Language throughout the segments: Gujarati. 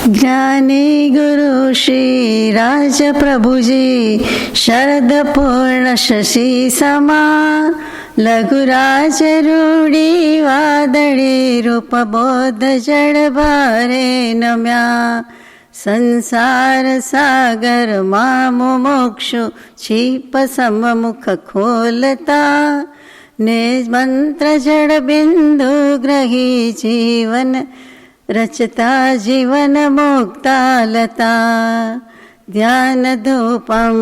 જ્ઞાની ગુરુ શ્રી રાજ પ્રભુજી શરદ પૂર્ણ શશી સમા લઘુરાજ રૂડી વાદળી રૂપ બોધ જળ ભારે નમ્યા સંસાર સાગરમાં મુમુક્ષુ છીપ સમમુખ ખોલતા ને મંત્ર જળ બિંદુ ગ્રહી જીવન રચતા જીવન મુક્તાલતા ધ્યાન ધૂપમ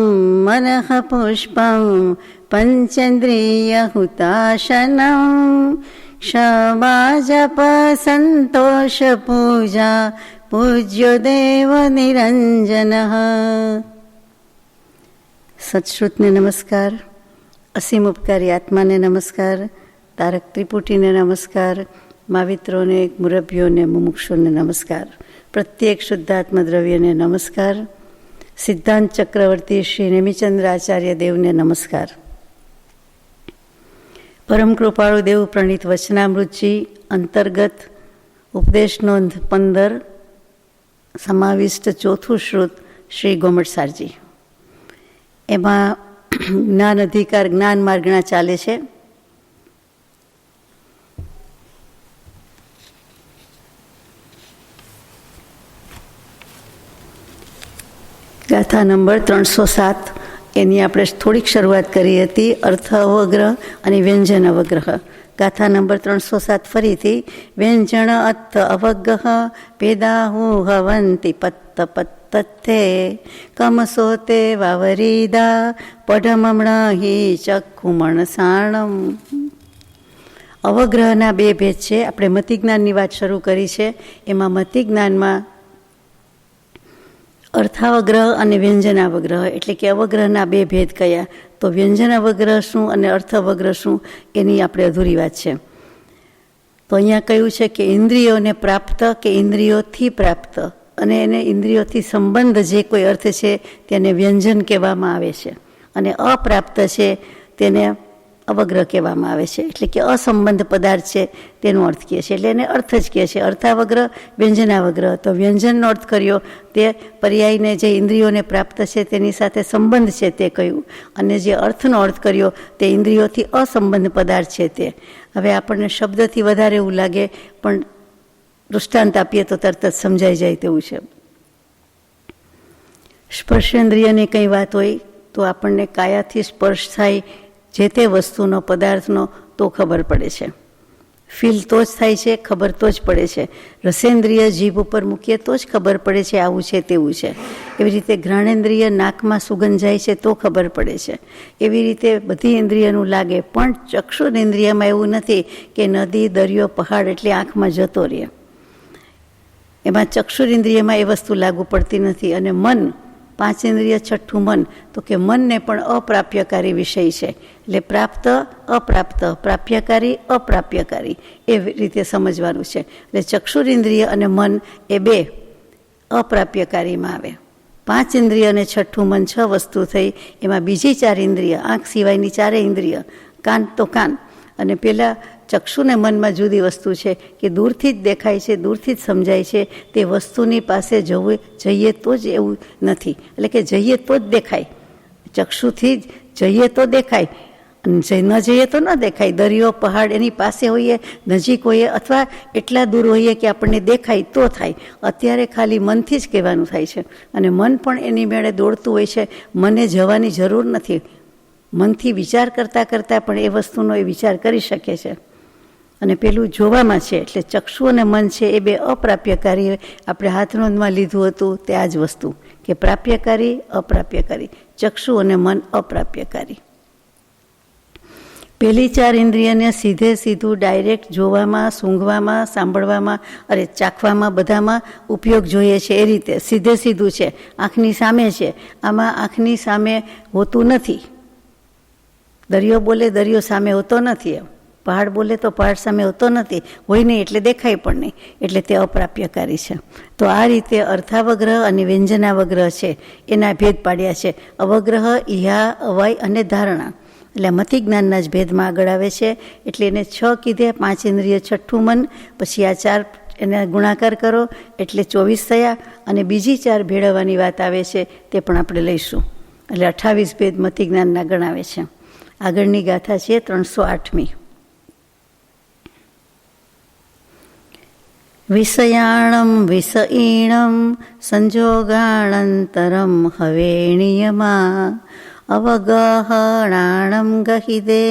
મનઃ પુષ્પમ પંચેન્દ્રિય હુતાશનમ ક્ષમા જપ સંતોષ પૂજા પૂજ્યો દેવ નિરંજન. સત્શ્રુતને નમસ્કાર, અસીમ ઉપકારી આત્માને નમસ્કાર, તારક ત્રિપુટીને નમસ્કાર, માવિત્રોને, મુરબ્બીઓને, મુમુક્ષુને નમસ્કાર, પ્રત્યેક શુદ્ધાત્મ દ્રવ્યને નમસ્કાર, સિદ્ધાંત ચક્રવર્તી શ્રી નેમિચંદ્ર આચાર્ય દેવને નમસ્કાર. પરમ કૃપાળુ દેવ પ્રણીત વચનામૃતજી અંતર્ગત ઉપદેશ નોંધ 15 સમાવિષ્ટ ચોથું શ્રુત શ્રી ગોમટસારજી. એમાં જ્ઞાન અધિકાર જ્ઞાન માર્ગના ચાલે છે. ગાથા નંબર 307 એની આપણે થોડીક શરૂઆત કરી હતી. અર્થ અવગ્રહ અને વ્યંજન અવગ્રહ. ગાથા નંબર 307 ફરીથી. વ્યંજન અર્થ અવગ્રહ પેદાહુ હવંતી પત્ત પત્તથે કમસોતે વાવરીદા પઢમમણા હિ ચક્ષુમણ સાણમ. અવગ્રહના બે ભેદ છે. આપણે મતિજ્ઞાનની વાત શરૂ કરી છે. એમાં મતિજ્ઞાનમાં અર્થાવગ્રહ અને વ્યંજનાવગ્રહ એટલે કે અવગ્રહના બે ભેદ કયા, તો વ્યંજનાવગ્રહ શું અને અર્થાવગ્રહ શું એની આપણે અધૂરી વાત છે. તો અહીંયા કહ્યું છે કે ઇન્દ્રિયોને પ્રાપ્ત કે ઇન્દ્રિયોથી પ્રાપ્ત અને એને ઇન્દ્રિયોથી સંબંધ જે કોઈ અર્થ છે તેને વ્યંજન કહેવામાં આવે છે, અને અપ્રાપ્ત છે તેને અવગ્રહ કહેવામાં આવે છે. એટલે કે અસંબંધ પદાર્થ છે તેનો અર્થ કહે છે, એટલે એને અર્થ જ કહે છે. અર્થાવગ્રહ, વ્યંજનાવગ્રહ. તો વ્યંજનનો અર્થ કર્યો તે પર્યાયને જે ઇન્દ્રિયોને પ્રાપ્ત છે તેની સાથે સંબંધ છે તે કહ્યું, અને જે અર્થનો અર્થ કર્યો તે ઇન્દ્રિયોથી અસંબંધ પદાર્થ છે તે. હવે આપણને શબ્દથી વધારે એવું લાગે, પણ દૃષ્ટાંત આપીએ તો તરત જ સમજાઈ જાય તેવું છે. સ્પર્શેન્દ્રિયની કંઈ વાત હોય તો આપણને કાયાથી સ્પર્શ થાય જે તે વસ્તુનો, પદાર્થનો, તો ખબર પડે છે. ફીલ તો જ થાય છે, ખબર તો જ પડે છે. રસેન્દ્રિય જીભ ઉપર મૂકીએ તો જ ખબર પડે છે આવું છે તેવું છે. એવી રીતે ઘ્રાણેન્દ્રિય નાકમાં સુગંધ જાય છે તો ખબર પડે છે. એવી રીતે બધી ઇન્દ્રિયનું લાગે. પણ ચક્ષુરેન્દ્રિયમાં એવું નથી કે નદી, દરિયો, પહાડ એટલે આંખમાં જતો રહે. એમાં ચક્ષુરેન્દ્રિયમાં એ વસ્તુ લાગુ પડતી નથી. અને મન, પાંચેન્દ્રિય, છઠ્ઠું મન, તો કે મનને પણ અપ્રાપ્યકારી વિષય છે. એટલે પ્રાપ્ત, અપ્રાપ્ત, પ્રાપ્યકારી, અપ્રાપ્યકારી એવી રીતે સમજવાનું છે. એટલે ચક્ષુરેન્દ્રિય અને મન એ બે અપ્રાપ્યકારીમાં આવે. પાંચ ઇન્દ્રિય અને છઠ્ઠું મન 6 વસ્તુ થઈ. એમાં બીજી 4 ઇન્દ્રિય, આંખ સિવાયની 4 ઇન્દ્રિય, કાન તો કાન, અને પેલા ચક્ષુને મનમાં જુદી વસ્તુ છે કે દૂરથી જ દેખાય છે, દૂરથી જ સમજાય છે. તે વસ્તુની પાસે જઈએ તો જ એવું નથી, એટલે કે જઈએ તો જ દેખાય. ચક્ષુથી જ જઈએ તો દેખાય, ન જઈએ તો ન દેખાય. દરિયો, પહાડ એની પાસે હોઈએ, નજીક હોઈએ, અથવા એટલા દૂર હોઈએ કે આપણને દેખાય તો થાય. અત્યારે ખાલી મનથી જ કહેવાનું થાય છે, અને મન પણ એની મેળે દોડતું હોય છે. મને જવાની જરૂર નથી. મનથી વિચાર કરતાં કરતાં પણ એ વસ્તુનો એ વિચાર કરી શકે છે. અને પેલું જોવામાં છે. એટલે ચક્ષુ અને મન છે એ બે અપ્રાપ્યકારી. આપણે હાથનોંધમાં લીધું હતું તે આ જ વસ્તુ કે પ્રાપ્યકારી, અપ્રાપ્યકારી. ચક્ષુ અને મન અપ્રાપ્યકારી. પેલી 4 ઇન્દ્રિયને સીધે સીધું ડાયરેક્ટ જોવામાં, સૂંઘવામાં, સાંભળવામાં, અરે ચાખવામાં, બધામાં ઉપયોગ જોઈએ છે. એ રીતે સીધે સીધું છે, આંખની સામે છે. આમાં આંખની સામે હોતું નથી. દરિયો બોલે, દરિયો સામે હોતો નથી. પહાડ બોલે તો પહાડ સામે હોતો નથી. હોય નહીં એટલે દેખાય પણ નહીં. એટલે તે અપ્રાપ્યકારી છે. તો આ રીતે અર્થાવગ્રહ અને વ્યંજનાવગ્રહ છે એના ભેદ પાડ્યા છે. અવગ્રહ, ઇહા, અવય અને ધારણા. એટલે મતિજ્ઞાનના જ ભેદમાં આગળ આવે છે. એટલે એને 6 કીધે, 5 ઇન્દ્રિય, છઠ્ઠું મન, પછી આ 4 એને ગુણાકાર કરો એટલે 24 થયા, અને બીજી 4 ભેળવવાની વાત આવે છે તે પણ આપણે લઈશું. એટલે 28 ભેદ મતિ જ્ઞાનના ગણાવે છે. આગળની ગાથા છે 308મી. વિષયાણમ વિષઈણમ સંજોગાણંતરમ હવેણીયમાં અવગહણાણમ ગહિદે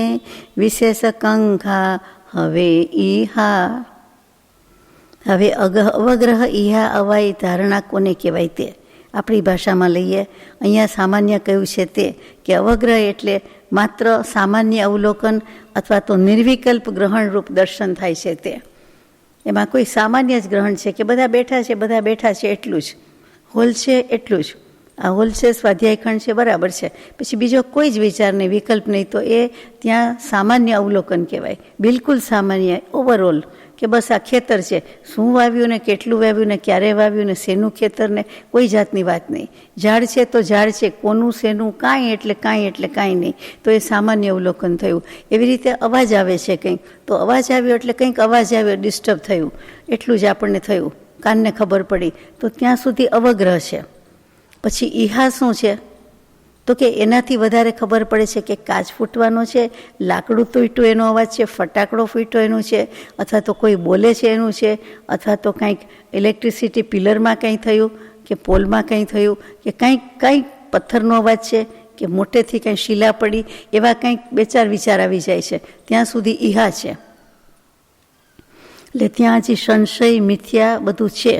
વિશેષકંખા હવે ઈહા. હવે અવગ્રહ ઈહા અવાય ધારણા કોને કહેવાય તે આપણી ભાષામાં લઈએ. અહીંયા સામાન્ય કહ્યું છે તે કે અવગ્રહ એટલે માત્ર સામાન્ય અવલોકન અથવા તો નિર્વિકલ્પ ગ્રહણરૂપ દર્શન થાય છે તે. એમાં કોઈ સામાન્ય જ ગ્રહણ છે કે બધા બેઠા છે એટલું જ, હોલ છે એટલું જ. આ હોલ છે, સ્વાધ્યાય ખંડ છે, બરાબર છે, પછી બીજો કોઈ જ વિચાર નહીં, વિકલ્પ નહીં, તો એ ત્યાં સામાન્ય અવલોકન કહેવાય. બિલકુલ સામાન્ય, ઓવરઓલ, કે બસ આ ખેતર છે, શું વાવ્યું ને કેટલું વાવ્યું ને ક્યારે વાવ્યું ને શેનું ખેતર ને કોઈ જાતની વાત નહીં. ઝાડ છે તો ઝાડ છે, કોનું શેનું કાંઈ એટલે કાંઈ નહીં, તો એ સામાન્ય અવલોકન થયું. એવી રીતે અવાજ આવે છે કંઈક, તો અવાજ આવ્યો એટલે કંઈક અવાજ આવ્યો, ડિસ્ટર્બ થયું, એટલું જ આપણને થયું, કાનને ખબર પડી, તો ત્યાં સુધી અવગ્રહ છે. પછી ઈહા શું છે? તો કે એનાથી વધારે ખબર પડે છે કે કાચ ફૂટવાનો છે, લાકડું તૂટ્યું એનો અવાજ છે, ફટાકડો ફૂટ્યો એનું છે, અથવા તો કોઈ બોલે છે એનું છે, અથવા તો કંઈક ઇલેક્ટ્રિસિટી પિલરમાં કંઈ થયું કે પોલમાં કંઈ થયું, કે કંઈક પથ્થરનો અવાજ છે કે મોટેથી કંઈ શીલા પડી, એવા કંઈક 2-4 વિચાર આવી જાય છે. ત્યાં સુધી ઈહા છે. એટલે ત્યાં હજી સંશય, મિથ્યા બધું છે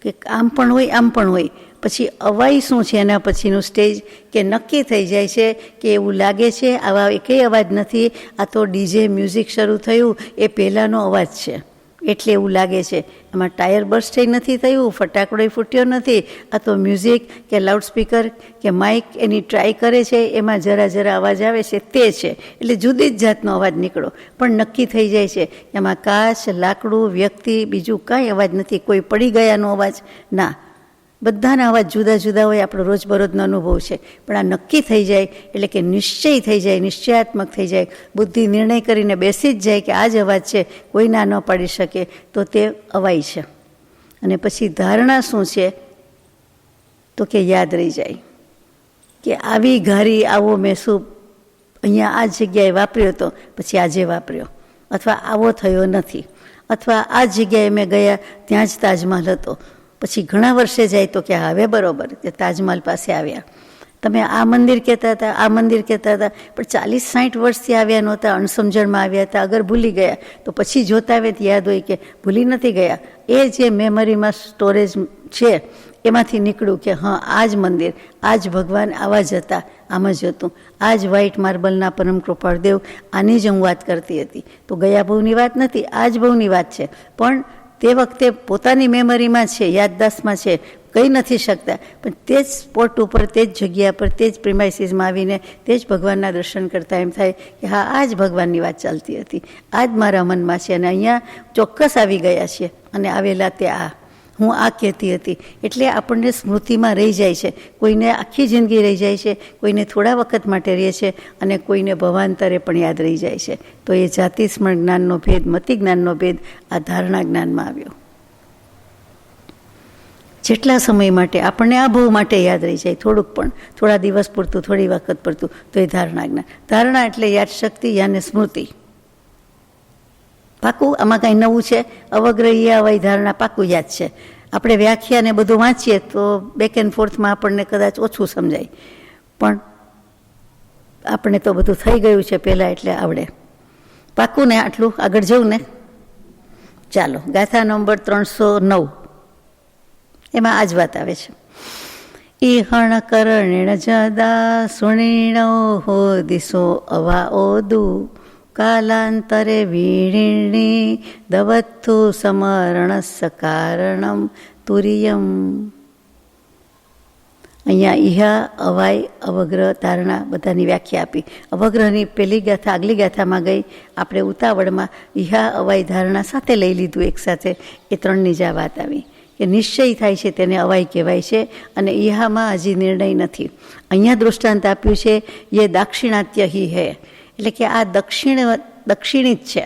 કે આમ પણ હોય આમ પણ હોય. પછી અવાય શું છે એના પછીનું સ્ટેજ, કે નક્કી થઈ જાય છે કે એવું લાગે છે આવા એકેય અવાજ નથી, આ તો ડીજે મ્યુઝિક શરૂ થયું એ પહેલાંનો અવાજ છે એટલે એવું લાગે છે. એમાં ટાયર બર્સ્ટ નથી થયું, ફટાકડો ફૂટ્યો નથી, આ તો મ્યુઝિક કે લાઉડસ્પીકર કે માઇક એની ટ્રાય કરે છે, એમાં જરા અવાજ આવે છે તે છે. એટલે જુદી જ જાતનો અવાજ નીકળો, પણ નક્કી થઈ જાય છે એમાં કાચ, લાકડું, વ્યક્તિ, બીજું કાંઈ અવાજ નથી. કોઈ પડી ગયાનો અવાજ ના, બધાના અવાજ જુદા હોય, આપણો રોજબરોજનો અનુભવ છે. પણ આ નક્કી થઈ જાય એટલે કે નિશ્ચય થઈ જાય, નિશ્ચયાત્મક થઈ જાય, બુદ્ધિ નિર્ણય કરીને બેસી જ જાય કે આ જ અવાજ છે, કોઈ ના ન પાડી શકે, તો તે અવાય છે. અને પછી ધારણા શું છે? તો કે યાદ રહી જાય કે આવી ઘારી આવો મેં શું અહીંયા આ જગ્યાએ વાપર્યો હતો, પછી આજે વાપર્યો, અથવા આવો થયો નથી, અથવા આ જગ્યાએ મેં ગયા ત્યાં જ તાજમહલ હતો, પછી ઘણા વર્ષે જાય તો કે હવે બરોબર કે તાજમહલ પાસે આવ્યા. તમે આ મંદિર કહેતા હતા, આ મંદિર કહેતા હતા, પણ 40-60 વર્ષથી આવ્યા નહોતા, અણસમજણમાં આવ્યા હતા, અગર ભૂલી ગયા તો પછી જોતા આવે તો યાદ હોય કે ભૂલી નથી ગયા. એ જે મેમરીમાં સ્ટોરેજ છે એમાંથી નીકળ્યું કે હા આ જ મંદિર, આ જ ભગવાન આવા જ હતા, આમ જ હતું, આ જ વ્હાઇટ માર્બલના પરમ કૃપાળદેવ, આની જ હું વાત કરતી હતી. તો ગયા બહુની વાત નથી, આ જ બહુની વાત છે. પણ તે વખતે પોતાની મેમરીમાં છે, યાદદાસ્તમાં છે, કહી નથી શકતા, પણ તે જ સ્પોટ ઉપર, તે જ જગ્યા પર, તે જ પ્રિમાઇસીસમાં આવીને તે જ ભગવાનના દર્શન કરતાં એમ થાય કે હા આ જ ભગવાનની વાત ચાલતી હતી, આ જ મારા મનમાં છે, અને અહીંયા ચોક્કસ આવી ગયા છે, અને આવેલા તે આ હું આ કહેતી હતી. એટલે આપણને સ્મૃતિમાં રહી જાય છે. કોઈને આખી જિંદગી રહી જાય છે, કોઈને થોડા વખત માટે રહે છે, અને કોઈને ભવાંતરે પણ યાદ રહી જાય છે. તો એ જાતિ સ્મરણ જ્ઞાનનો ભેદ, મતિ જ્ઞાનનો ભેદ આ ધારણા જ્ઞાનમાં આવ્યો. જેટલા સમય માટે આપણને આ ભવ માટે યાદ રહી જાય, થોડુંક પણ, થોડા દિવસ પૂરતું, થોડી વખત પૂરતું, તો એ ધારણા જ્ઞાન. ધારણા એટલે યાદશક્તિ, યાને સ્મૃતિ. પાકું આમાં કાંઈ નવું છે? અવગ્રહી અવય ધારણા પાકું યાદ છે. આપણે વ્યાખ્યા ને બધું વાંચીએ તો બેક એન્ડ ફોર્થમાં આપણને કદાચ ઓછું સમજાય, પણ આપણે તો બધું થઈ ગયું છે પહેલાં, એટલે આવડે. પાકું ને? આટલું આગળ જવું ને? ચાલો, ગાથા નંબર 309, એમાં આ જ વાત આવે છે. ઈહણ કરણીણ જદા સુણીણો હો દિશો અવા ઓદુ કાલાંતરે વીણીણી દવત્થુ સમરણસ્સ કારણમ તુર્યમ. અહીંયા ઈહા, અવાય, અવગ્રહ, ધારણા બધાની વ્યાખ્યા આપી. અવગ્રહની પહેલી ગાથા આગલી ગાથામાં ગઈ, આપણે ઉતાવળમાં ઈહા, અવાય, ધારણા સાથે લઈ લીધું એકસાથે, એ ત્રણની જ આ વાત આવી કે નિશ્ચય થાય છે તેને અવાય કહેવાય છે, અને ઈહામાં હજી નિર્ણય નથી. અહીંયા દૃષ્ટાંત આપ્યું છે એ દાક્ષિણાત્ય હિ હે, એટલે કે આ દક્ષિણી જ છે,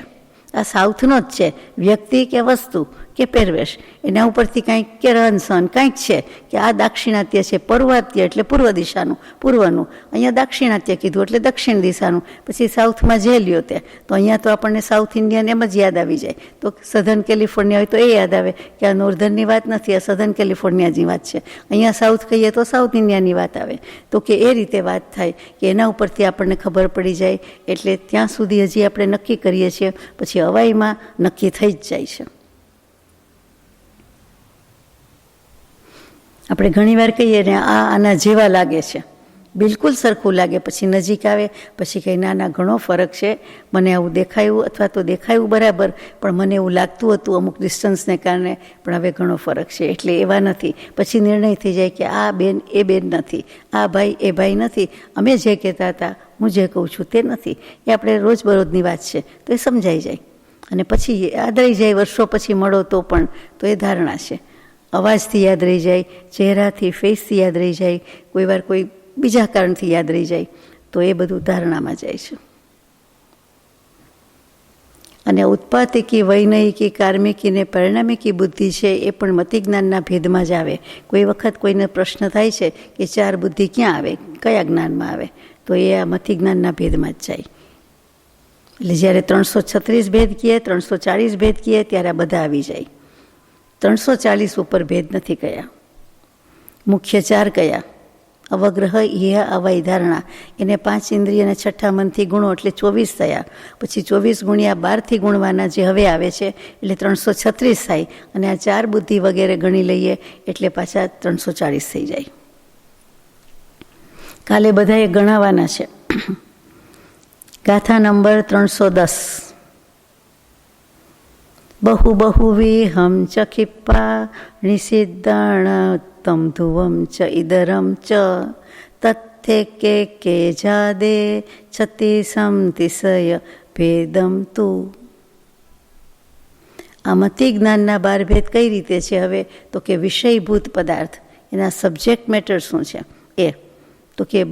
આ સાઉથનો જ છે, વ્યક્તિ કે વસ્તુ કે પહેરવેશ, એના ઉપરથી કાંઈક કે રહન સહન કાંઈક છે કે આ દાક્ષિણાત્ય છે. પર્વાત્ય એટલે પૂર્વ દિશાનું, પૂર્વનું. અહીંયા દાક્ષિણાત્ય કીધું એટલે દક્ષિણ દિશાનું. પછી સાઉથમાં જે લ્યો તે, તો અહીંયા તો આપણને સાઉથ ઇન્ડિયન એમ જ યાદ આવી જાય. તો સધર્ન કેલિફોર્નિયા હોય તો એ યાદ આવે કે આ નોર્ધનની વાત નથી, આ સધર્ન કેલિફોર્નિયાની વાત છે. અહીંયા સાઉથ કહીએ તો સાઉથ ઇન્ડિયાની વાત આવે. તો કે એ રીતે વાત થાય કે એના ઉપરથી આપણને ખબર પડી જાય. એટલે ત્યાં સુધી હજી આપણે નક્કી કરીએ છીએ, પછી હવાઈમાં નક્કી થઈ જ જાય છે. આપણે ઘણીવાર કહીએ ને આ આના જેવા લાગે છે, બિલકુલ સરખું લાગે, પછી નજીક આવે પછી કંઈ નાના ઘણો ફરક છે, મને આવું દેખાયું અથવા તો દેખાયું બરાબર, પણ મને એવું લાગતું હતું અમુક ડિસ્ટન્સને કારણે, પણ હવે ઘણો ફરક છે. એટલે એવા નથી. પછી નિર્ણય થઈ જાય કે આ બેન એ બેન નથી, આ ભાઈ એ ભાઈ નથી, અમે જે કહેતા હતા, હું જે કહું છું તે નથી. એ આપણે રોજબરોજની વાત છે, તો એ સમજાઈ જાય. અને પછી યાદ રહી જાય, વર્ષો પછી મળો તો પણ, તો એ ધારણા છે. અવાજથી યાદ રહી જાય, ચહેરાથી, ફેસથી યાદ રહી જાય, કોઈ વાર કોઈ બીજા કારણથી યાદ રહી જાય, તો એ બધું ધારણામાં જાય છે. અને ઉત્પાદકી, વૈનયિકી, કાર્મિકી ને પરિણામિકી બુદ્ધિ છે એ પણ મતિજ્ઞાનના ભેદમાં જ આવે. કોઈ વખત કોઈને પ્રશ્ન થાય છે કે 4 બુદ્ધિ ક્યાં આવે, કયા જ્ઞાનમાં આવે, તો એ આ મતિજ્ઞાનના ભેદમાં જ જાય. એટલે જ્યારે 336 ભેદ કહીએ, 340 ભેદ કહીએ, ત્યારે આ બધા આવી જાય. 340 ઉપર ભેદ નથી કયા. મુખ્ય 4 કયા? અવગ્રહ, ઇહ, અવય, ધારણા. એને 5 ઇન્દ્રિય અને 6ઠા મનથી ગુણો એટલે 24 થયા. પછી 24 ગુણ્યા 12થી ગુણવાના જે હવે આવે છે એટલે 336 થાય. અને આ 4 બુદ્ધિ વગેરે ગણી લઈએ એટલે પાછા 340 થઈ જાય. કાલે બધાએ ગણાવવાના છે. ગાથા નંબર 310. બહુ બહુવિહમ ચ ખિપ્પા નિષિદ્ધાણ તમ ધ્રુવમ ચ ઇદરમ ચ તથ્ય કે જાદે છતી સમતિશય ભેદમ તું. આ મતિ જ્ઞાનના 12 ભેદ કઈ રીતે છે હવે? તો કે વિષયભૂત પદાર્થ, એના સબ્જેક્ટ મેટર શું છે એ. તો કે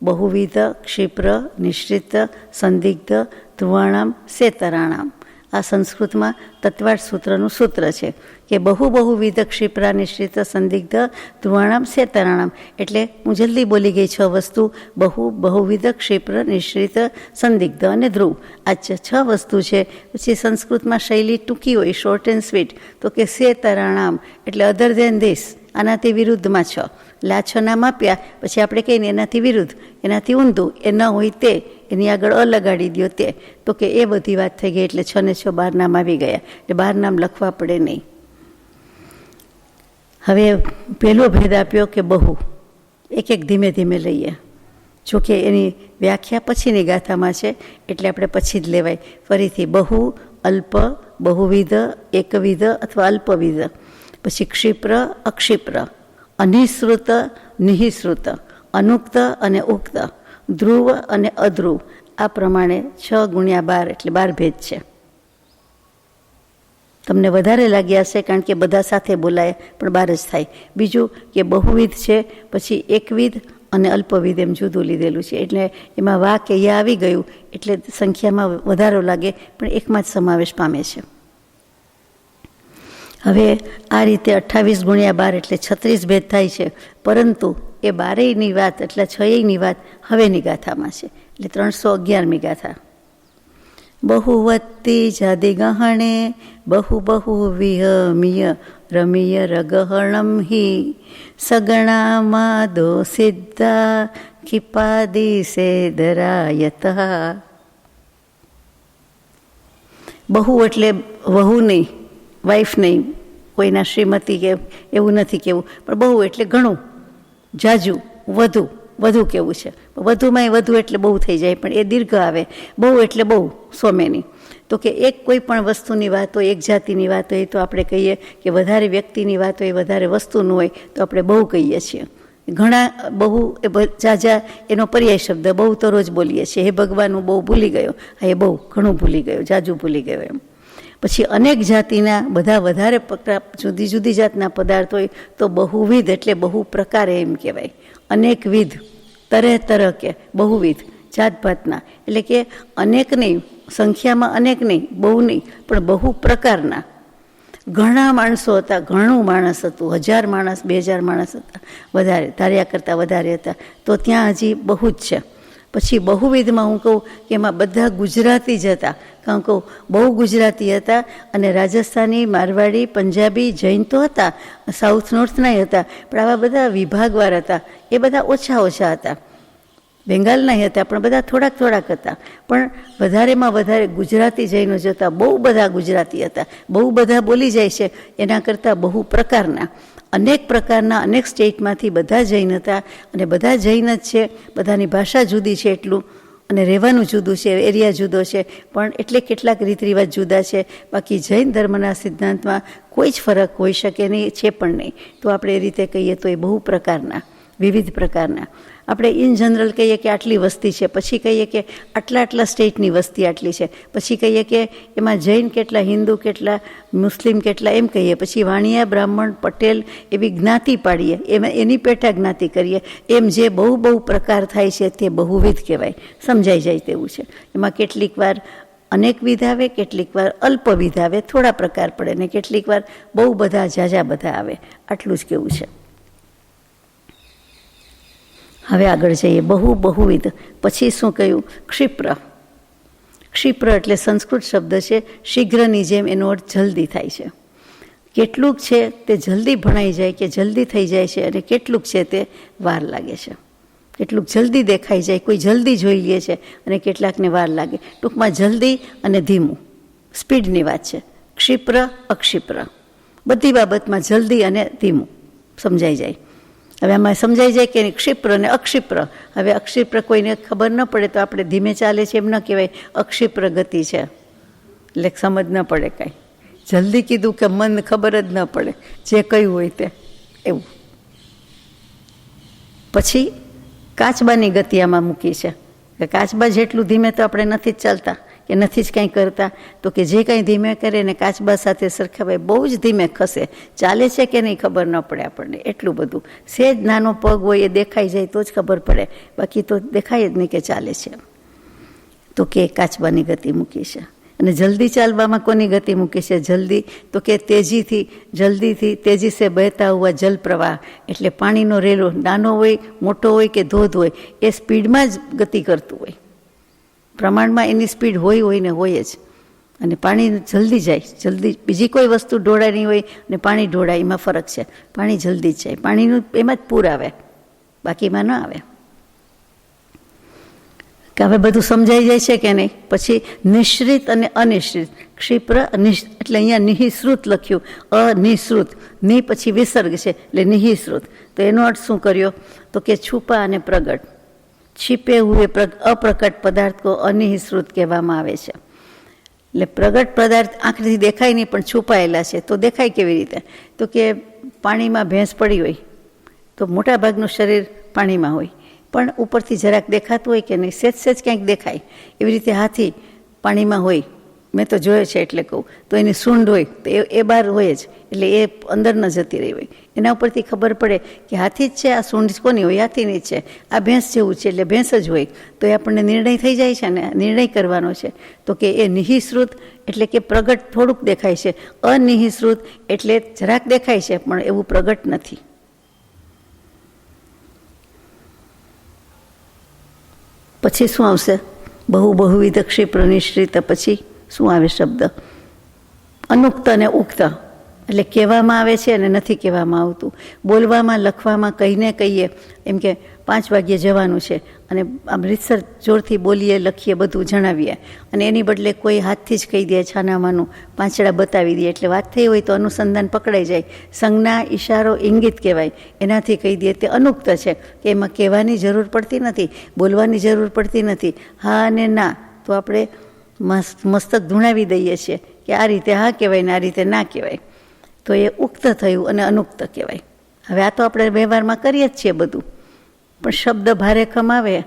બહુવિધ, ક્ષિપ્ર, નિશ્ચિત, સંદિગ્ધ, ધ્રુવાણામ, સેતરાણામ. આ સંસ્કૃતમાં તત્વાર્થ સૂત્રનું સૂત્ર છે કે બહુવિધ, ક્ષિપ્રા, નિશ્ચિત, સંદિગ્ધ, ધ્રુવાણામ, સેતરાણામ. એટલે હું જલ્દી બોલી ગઈ 6 વસ્તુ: બહુવિધ, ક્ષિપ્ર, નિશ્ચિત, સંદિગ્ધ અને ધ્રુવ. આ 6 વસ્તુ છે. પછી સંસ્કૃતમાં શૈલી ટૂંકી હોય, શોર્ટ એન્ડ સ્વીટ, તો કે સેતરાણામ એટલે અધર ધેન ધીસ, આનાથી વિરુદ્ધમાં 6. એટલે આ 6 નામ આપ્યા, પછી આપણે કહીને એનાથી વિરુદ્ધ, એનાથી ઊંધું, એ ન હોય તે, એની આગળ લગાડી દો તે. તો કે એ બધી વાત થઈ ગઈ. એટલે 6 ને 6 12 નામ આવી ગયા. એટલે 12 નામ લખવા પડે નહીં. હવે પહેલો ભેદ આપ્યો કે બહુ. એક ધીમે ધીમે લઈએ. જોકે એની વ્યાખ્યા પછીની ગાથામાં છે એટલે આપણે પછી જ લેવાય. ફરીથી બહુ, અલ્પ, બહુવિધ, એકવિધ અથવા અલ્પવિધ. પછી ક્ષિપ્ર, અક્ષિપ્ર, અનિશ્રુત, નિહિશ્રુત, અનુક્ત અને ઉક્ત, ધ્રુવ અને અધ્રુવ. આ પ્રમાણે 6 ગુણ્યા 12 એટલે 12 ભેદ છે. તમને વધારે લાગ્યા હશે કારણ કે બધા સાથે બોલાય, પણ 12 જ થાય. બીજું કે બહુવિધ છે, પછી એકવિધ અને અલ્પવિધ એમ જુદું લીધેલું છે. એટલે એમાં વા કે યા આવી ગયું એટલે સંખ્યામાં વધારો લાગે, પણ એકમાં જ સમાવેશ પામે છે. હવે આ રીતે 28 ગુણ્યા 12 એટલે 36 ભેદ થાય છે. પરંતુ એ 12ની વાત એટલે 6ની વાત હવેની ગાથામાં છે. એટલે 311મી ગાથા. બહુવત્તી જાતિ ગહણે બહુ વિહમિય રમિય રગહણમ હિ સગણામાદો સિદ્ધા ખિપાદી સેદરાયત. બહુ એટલે વહુ નહીં, વાઈફ નહીં, કોઈના શ્રીમતી કે એવું નથી કેવું, પણ બહુ એટલે ઘણું, જાજુ, વધુ કેવું છે. વધુમાં વધુ એટલે બહુ થઈ જાય, પણ એ દીર્ઘ આવે. બહુ એટલે બહુ, સો મેની. તો કે એક કોઈ પણ વસ્તુની વાત હોય, એક જાતિની વાત હોય તો આપણે કહીએ કે વધારે વ્યક્તિની વાત હોય, વધારે વસ્તુનું હોય તો આપણે બહુ કહીએ છીએ. ઘણા બહુ એ જાજા એનો પર્યાય શબ્દ. બહુ તો રોજ બોલીએ છીએ. હે ભગવાન, હું બહુ ભૂલી ગયો. હા, એ બહુ ઘણું ભૂલી ગયો, જાજુ ભૂલી ગયો એમ. પછી અનેક જાતિના બધા વધારે જુદી જુદી જાતના પદાર્થ હોય તો બહુવિધ એટલે બહુ પ્રકારે એમ કહેવાય. અનેકવિધ, તરહ કે બહુવિધ, જાતભાતના. એટલે કે અનેક નહીં, સંખ્યામાં અનેક નહીં, બહુ નહીં, પણ બહુ પ્રકારના. ઘણા માણસો હતા, ઘણું માણસ હતું, 1000 માણસ 2000 માણસ હતા, વધારે ધાર્યા કરતાં વધારે હતા. તો ત્યાં હજી બહુ જ છે. પછી બહુવિધમાં હું કહું કે એમાં બધા ગુજરાતી જ હતા. કારણ કહું બહુ ગુજરાતી હતા, અને રાજસ્થાની, મારવાડી, પંજાબી, જૈન તો હતા, સાઉથ નોર્થનાય હતા, પણ આવા બધા વિભાગવાર હતા એ બધા ઓછા હતા. બેંગાલના હતા પણ બધા થોડાક હતા. પણ વધારેમાં વધારે ગુજરાતી જૈનો જ હતા. બહુ બધા ગુજરાતી હતા. બહુ બધા બોલી જાય છે એના કરતાં બહુ પ્રકારના, અનેક પ્રકારના, અનેક સ્ટેટમાંથી બધા જૈન હતા. અને બધા જૈન જ છે. બધાની ભાષા જુદી છે એટલું, અને રહેવાનું જુદું છે, એરિયા જુદો છે, પણ એટલે કેટલાક રીત રિવાજ જુદા છે. બાકી જૈન ધર્મના સિદ્ધાંતમાં કોઈ જ ફરક હોઈ શકે નહીં, છે પણ નહીં. તો આપણે એ રીતે કહીએ તો એ બહુ પ્રકારના, વિવિધ પ્રકારના. આપણે ઇન જનરલ કહીએ કે આટલી વસ્તી છે, પછી કહીએ કે આટલા સ્ટેટની વસ્તી આટલી છે, પછી કહીએ કે એમાં જૈન કેટલા, હિન્દુ કેટલા, મુસ્લિમ કેટલા, એમ કહીએ. પછી વાણિયા, બ્રાહ્મણ, પટેલ એવી જ્ઞાતિ પાડીએ, એમાં એની પેટા જ્ઞાતિ કરીએ. એમ જે બહુ પ્રકાર થાય છે તે બહુવિધ કહેવાય. સમજાઈ જાય તેવું છે. એમાં કેટલીક વાર અનેકવિધ આવે, કેટલીક વાર અલ્પવિધ આવે, થોડા પ્રકાર પડે, ને કેટલીક વાર બહુ બધા ઝાઝા બધા આવે. આટલું જ કેવું છે. હવે આગળ જઈએ. બહુવિધ. પછી શું કહ્યું? ક્ષિપ્ર. ક્ષિપ્ર એટલે સંસ્કૃત શબ્દ છે. શીઘ્રની જેમ એનો અર્થ જલ્દી થાય છે. કેટલુંક છે તે જલ્દી ભણાઈ જાય કે જલ્દી થઈ જાય છે, અને કેટલુંક છે તે વાર લાગે છે. કેટલુંક જલ્દી દેખાઈ જાય, કોઈ જલ્દી જોઈ લે છે, અને કેટલાકને વાર લાગે. ટૂંકમાં જલ્દી અને ધીમું, સ્પીડની વાત છે. ક્ષિપ્ર, અક્ષિપ્ર, બધી બાબતમાં જલ્દી અને ધીમું સમજાઈ જાય. હવે આમાં સમજાઈ જાય કે ક્ષિપ્ર અને અક્ષિપ્ર. હવે અક્ષિપ્ર કોઈને ખબર ન પડે તો આપણે ધીમે ચાલે છે એમ ન કહેવાય, અક્ષિપ્ર ગતિ છે, એટલે સમજ ન પડે કાંઈ. જલ્દી કીધું કે મન ખબર જ ન પડે, જે કહ્યું હોય તે એવું. પછી કાચબાની ગતિ આમાં મૂકી છે કે કાચબા જેટલું ધીમે તો આપણે નથી જ ચાલતા કે નથી જ કાંઈ કરતા. તો કે જે કાંઈ ધીમે કરે ને કાચબા સાથે સરખાવાય, બહુ જ ધીમે ખસે, ચાલે છે કે નહીં ખબર ન પડે આપણને. એટલું બધું સેજ નાનો પગ હોય એ દેખાઈ જાય તો જ ખબર પડે, બાકી તો દેખાય જ નહીં કે ચાલે છે. તો કે કાચબાની ગતિ મૂકી છે. અને જલ્દી ચાલવામાં કોની ગતિ મૂકી છે? જલ્દી તો કે જલ્દીથી તેજી સે બહેતા હુઆ જલ પ્રવાહ. એટલે પાણીનો રેલો નાનો હોય, મોટો હોય કે ધોધ હોય, એ સ્પીડમાં જ ગતિ કરતું હોય. પ્રમાણમાં એની સ્પીડ હોય ને હોય જ. અને પાણી જલ્દી જાય, જલ્દી. બીજી કોઈ વસ્તુ ઢોળાની હોય અને પાણી ઢોળાય, એમાં ફરક છે. પાણી જલ્દી જ જાય, પાણીનું એમાં જ પૂર આવે, બાકીમાં ન આવે. કે હવે બધું સમજાઈ જાય છે કે નહીં? પછી નિશ્રિત અને અનિશ્રિત. ક્ષિપ્ર એટલે અહીંયા નિહિશ્રુત લખ્યું, અનિશ્રુત. ની પછી વિસર્ગ છે એટલે નિહિશ્રુત. તો એનો અર્થ શું કર્યો? તો કે છુપા અને પ્રગટ. छिपे हुए अप्रकट पदार्थ को अनिश्रुत कहेवामां आवे छे. એટલે પ્રગટ પદાર્થ આંખથી દેખાય નહીં પણ છુપાયેલા છે. તો દેખાય કેવી રીતે? તો કે પાણીમાં ભેંસ પડી હોય તો મોટા ભાગનું શરીર પાણીમાં હોય, પણ ઉપરથી જરાક દેખાતું હોય કે નહીં, સેજ ક્યાંક દેખાય. એવી રીતે હાથી પાણીમાં હોય, મેં તો જોયો છે એટલે કહું. તો એની સૂંઢ હોય તો એ બહાર હોય જ, એટલે એ અંદર ન જતી રહી હોય. એના ઉપરથી ખબર પડે કે હાથી જ છે, આ સૂંઢ કોની હોય? હાથીની જ છે. આ ભેંસ જેવું છે એટલે ભેંસ જ હોય. તો એ આપણને નિર્ણય થઈ જાય છે ને, નિર્ણય કરવાનો છે. તો કે એ નિહિશ્રુત એટલે કે પ્રગટ થોડુંક દેખાય છે, અનિહિશ્રુત એટલે જરાક દેખાય છે પણ એવું પ્રગટ નથી. પછી શું આવશે? બહુવિધ ક્ષિપ્ર નિશ્રિત. પછી શું આવે શબ્દ? અનુક્ત અને ઉક્ત. એટલે કહેવામાં આવે છે અને નથી કહેવામાં આવતું. બોલવામાં, લખવામાં, કહીને કહીએ. એમ કે 5 વાગ્યે જવાનું છે અને આમ રીતસર જોરથી બોલીએ, લખીએ, બધું જણાવીએ, અને એની બદલે કોઈ હાથથી જ કહી દે, છાનામાનું પાંચડા બતાવી દે. એટલે વાત થઈ હોય તો અનુસંધાન પકડાઈ જાય. સંજ્ઞા, ઈશારો, ઇંગિત કહેવાય. એનાથી કહી દે તે અનુક્ત છે, કે એમાં કહેવાની જરૂર પડતી નથી, બોલવાની જરૂર પડતી નથી. હા અને ના તો આપણે મસ્તક ધૂણાવી દઈએ છીએ કે આ રીતે હા કહેવાય ને આ રીતે ના કહેવાય. તો એ ઉક્ત થયું અને અનુક્ત કહેવાય. હવે આ તો આપણે વ્યવહારમાં કરીએ જ છીએ બધું, પણ શબ્દ ભારે ખમાવે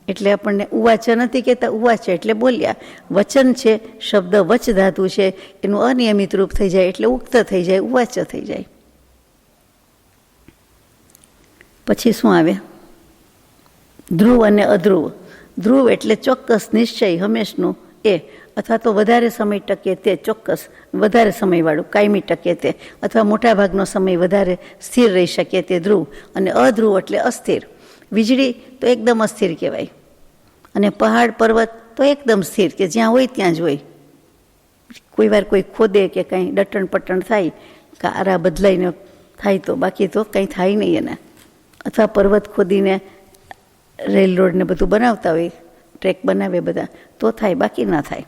એટલે આપણને ઉવાચ નથી કહેતા, ઉવાચ એટલે બોલ્યા. વચન છે, શબ્દ વચ ધાતુ છે, એનું અનિયમિત રૂપ થઈ જાય એટલે ઉક્ત થઈ જાય, ઉવાચ થઈ જાય. પછી શું આવે? ધ્રુવ અને અધ્રુવ. ધ્રુવ એટલે ચોક્કસ, નિશ્ચય, હંમેશનું એ. અથવા તો વધારે સમય ટકે તે ચોક્કસ, વધારે સમયવાળું કાયમી ટકે તે, અથવા મોટાભાગનો સમય વધારે સ્થિર રહી શકે તે ધ્રુવ, અને અધ્રુવ એટલે અસ્થિર. વીજળી તો એકદમ અસ્થિર કહેવાય, અને પહાડ પર્વત તો એકદમ સ્થિર કે જ્યાં હોય ત્યાં જ હોય. કોઈ વાર કોઈ ખોદે કે કંઈ ડટણ પટણ થાય કે આરા બદલાઈને થાય તો, બાકી તો કંઈ થાય નહીં એને. અથવા પર્વત ખોદીને રેલ રોડને બધું બનાવતા હોય, ટ્રેક બનાવે બધા, તો થાય, બાકી ના થાય.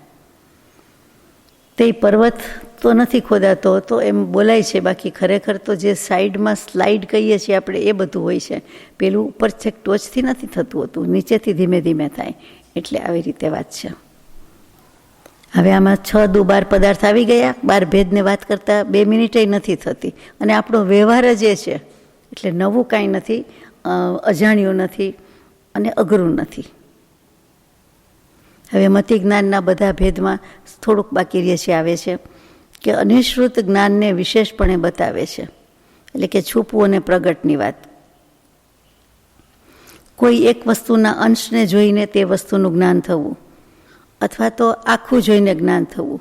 તે પર્વત તો નથી ખોદાતો તો એમ બોલાય છે, બાકી ખરેખર તો જે સાઈડમાં સ્લાઇડ કહીએ છીએ આપણે એ બધું હોય છે. પેલું ઉપર છેક ટોચથી નથી થતું હતું, નીચેથી ધીમે ધીમે થાય. એટલે આવી રીતે વાત છે. હવે આમાં 6 દુ 12 પદાર્થ આવી ગયા. 12 ભેદને વાત કરતાં 2 મિનિટે નથી થતી. અને આપણો વ્યવહાર જ એ છે, એટલે નવું કાંઈ નથી, અજાણ્યું નથી અને અઘરું નથી. હવે મતિ જ્ઞાનના બધા ભેદમાં થોડુંક બાકી રહે છે, આવે છે કે અનિશ્રુત જ્ઞાનને વિશેષપણે બતાવે છે, એટલે કે છુપવું અને પ્રગટની વાત. કોઈ એક વસ્તુના અંશને જોઈને તે વસ્તુનું જ્ઞાન થવું, અથવા તો આખું જોઈને જ્ઞાન થવું,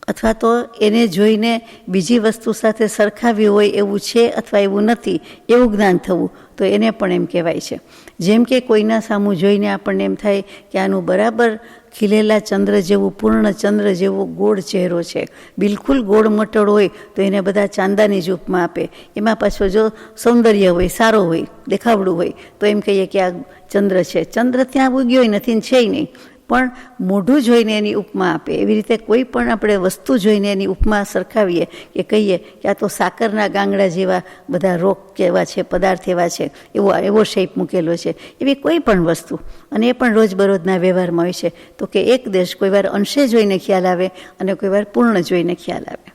અથવા તો એને જોઈને બીજી વસ્તુ સાથે સરખાવી હોય એવું છે અથવા એવું નથી એવું જ્ઞાન થવું, તો એને પણ એમ કહેવાય છે. જેમ કે કોઈના સામું જોઈને આપણને એમ થાય કે આનું બરાબર ખીલેલા ચંદ્ર જેવું, પૂર્ણ ચંદ્ર જેવો ગોળ ચહેરો છે, બિલકુલ ગોળ મટોળ હોય તો એને બધા ચાંદાની જ ઉપમા આપે. એમાં પાછો જો સૌંદર્ય હોય, સારો હોય, દેખાવડું હોય તો એમ કહીએ કે આ ચંદ્ર છે. ચંદ્ર ત્યાં ઉગ્યો નથી, છે નહીં, પણ મોઢું જોઈને એની ઉપમા આપે. એવી રીતે કોઈ પણ આપણે વસ્તુ જોઈને એની ઉપમા સરખાવીએ કે કહીએ કે આ તો સાકરના ગાંગડા જેવા બધા રોગ કેવા છે, પદાર્થ એવા છે, એવો શેપ મૂકેલો છે. એવી કોઈ પણ વસ્તુ, અને એ પણ રોજબરોજના વ્યવહારમાં હોય છે. તો કે એક દેશ કોઈ વાર અંશે જોઈને ખ્યાલ આવે અને કોઈ વાર પૂર્ણ જોઈને ખ્યાલ આવે.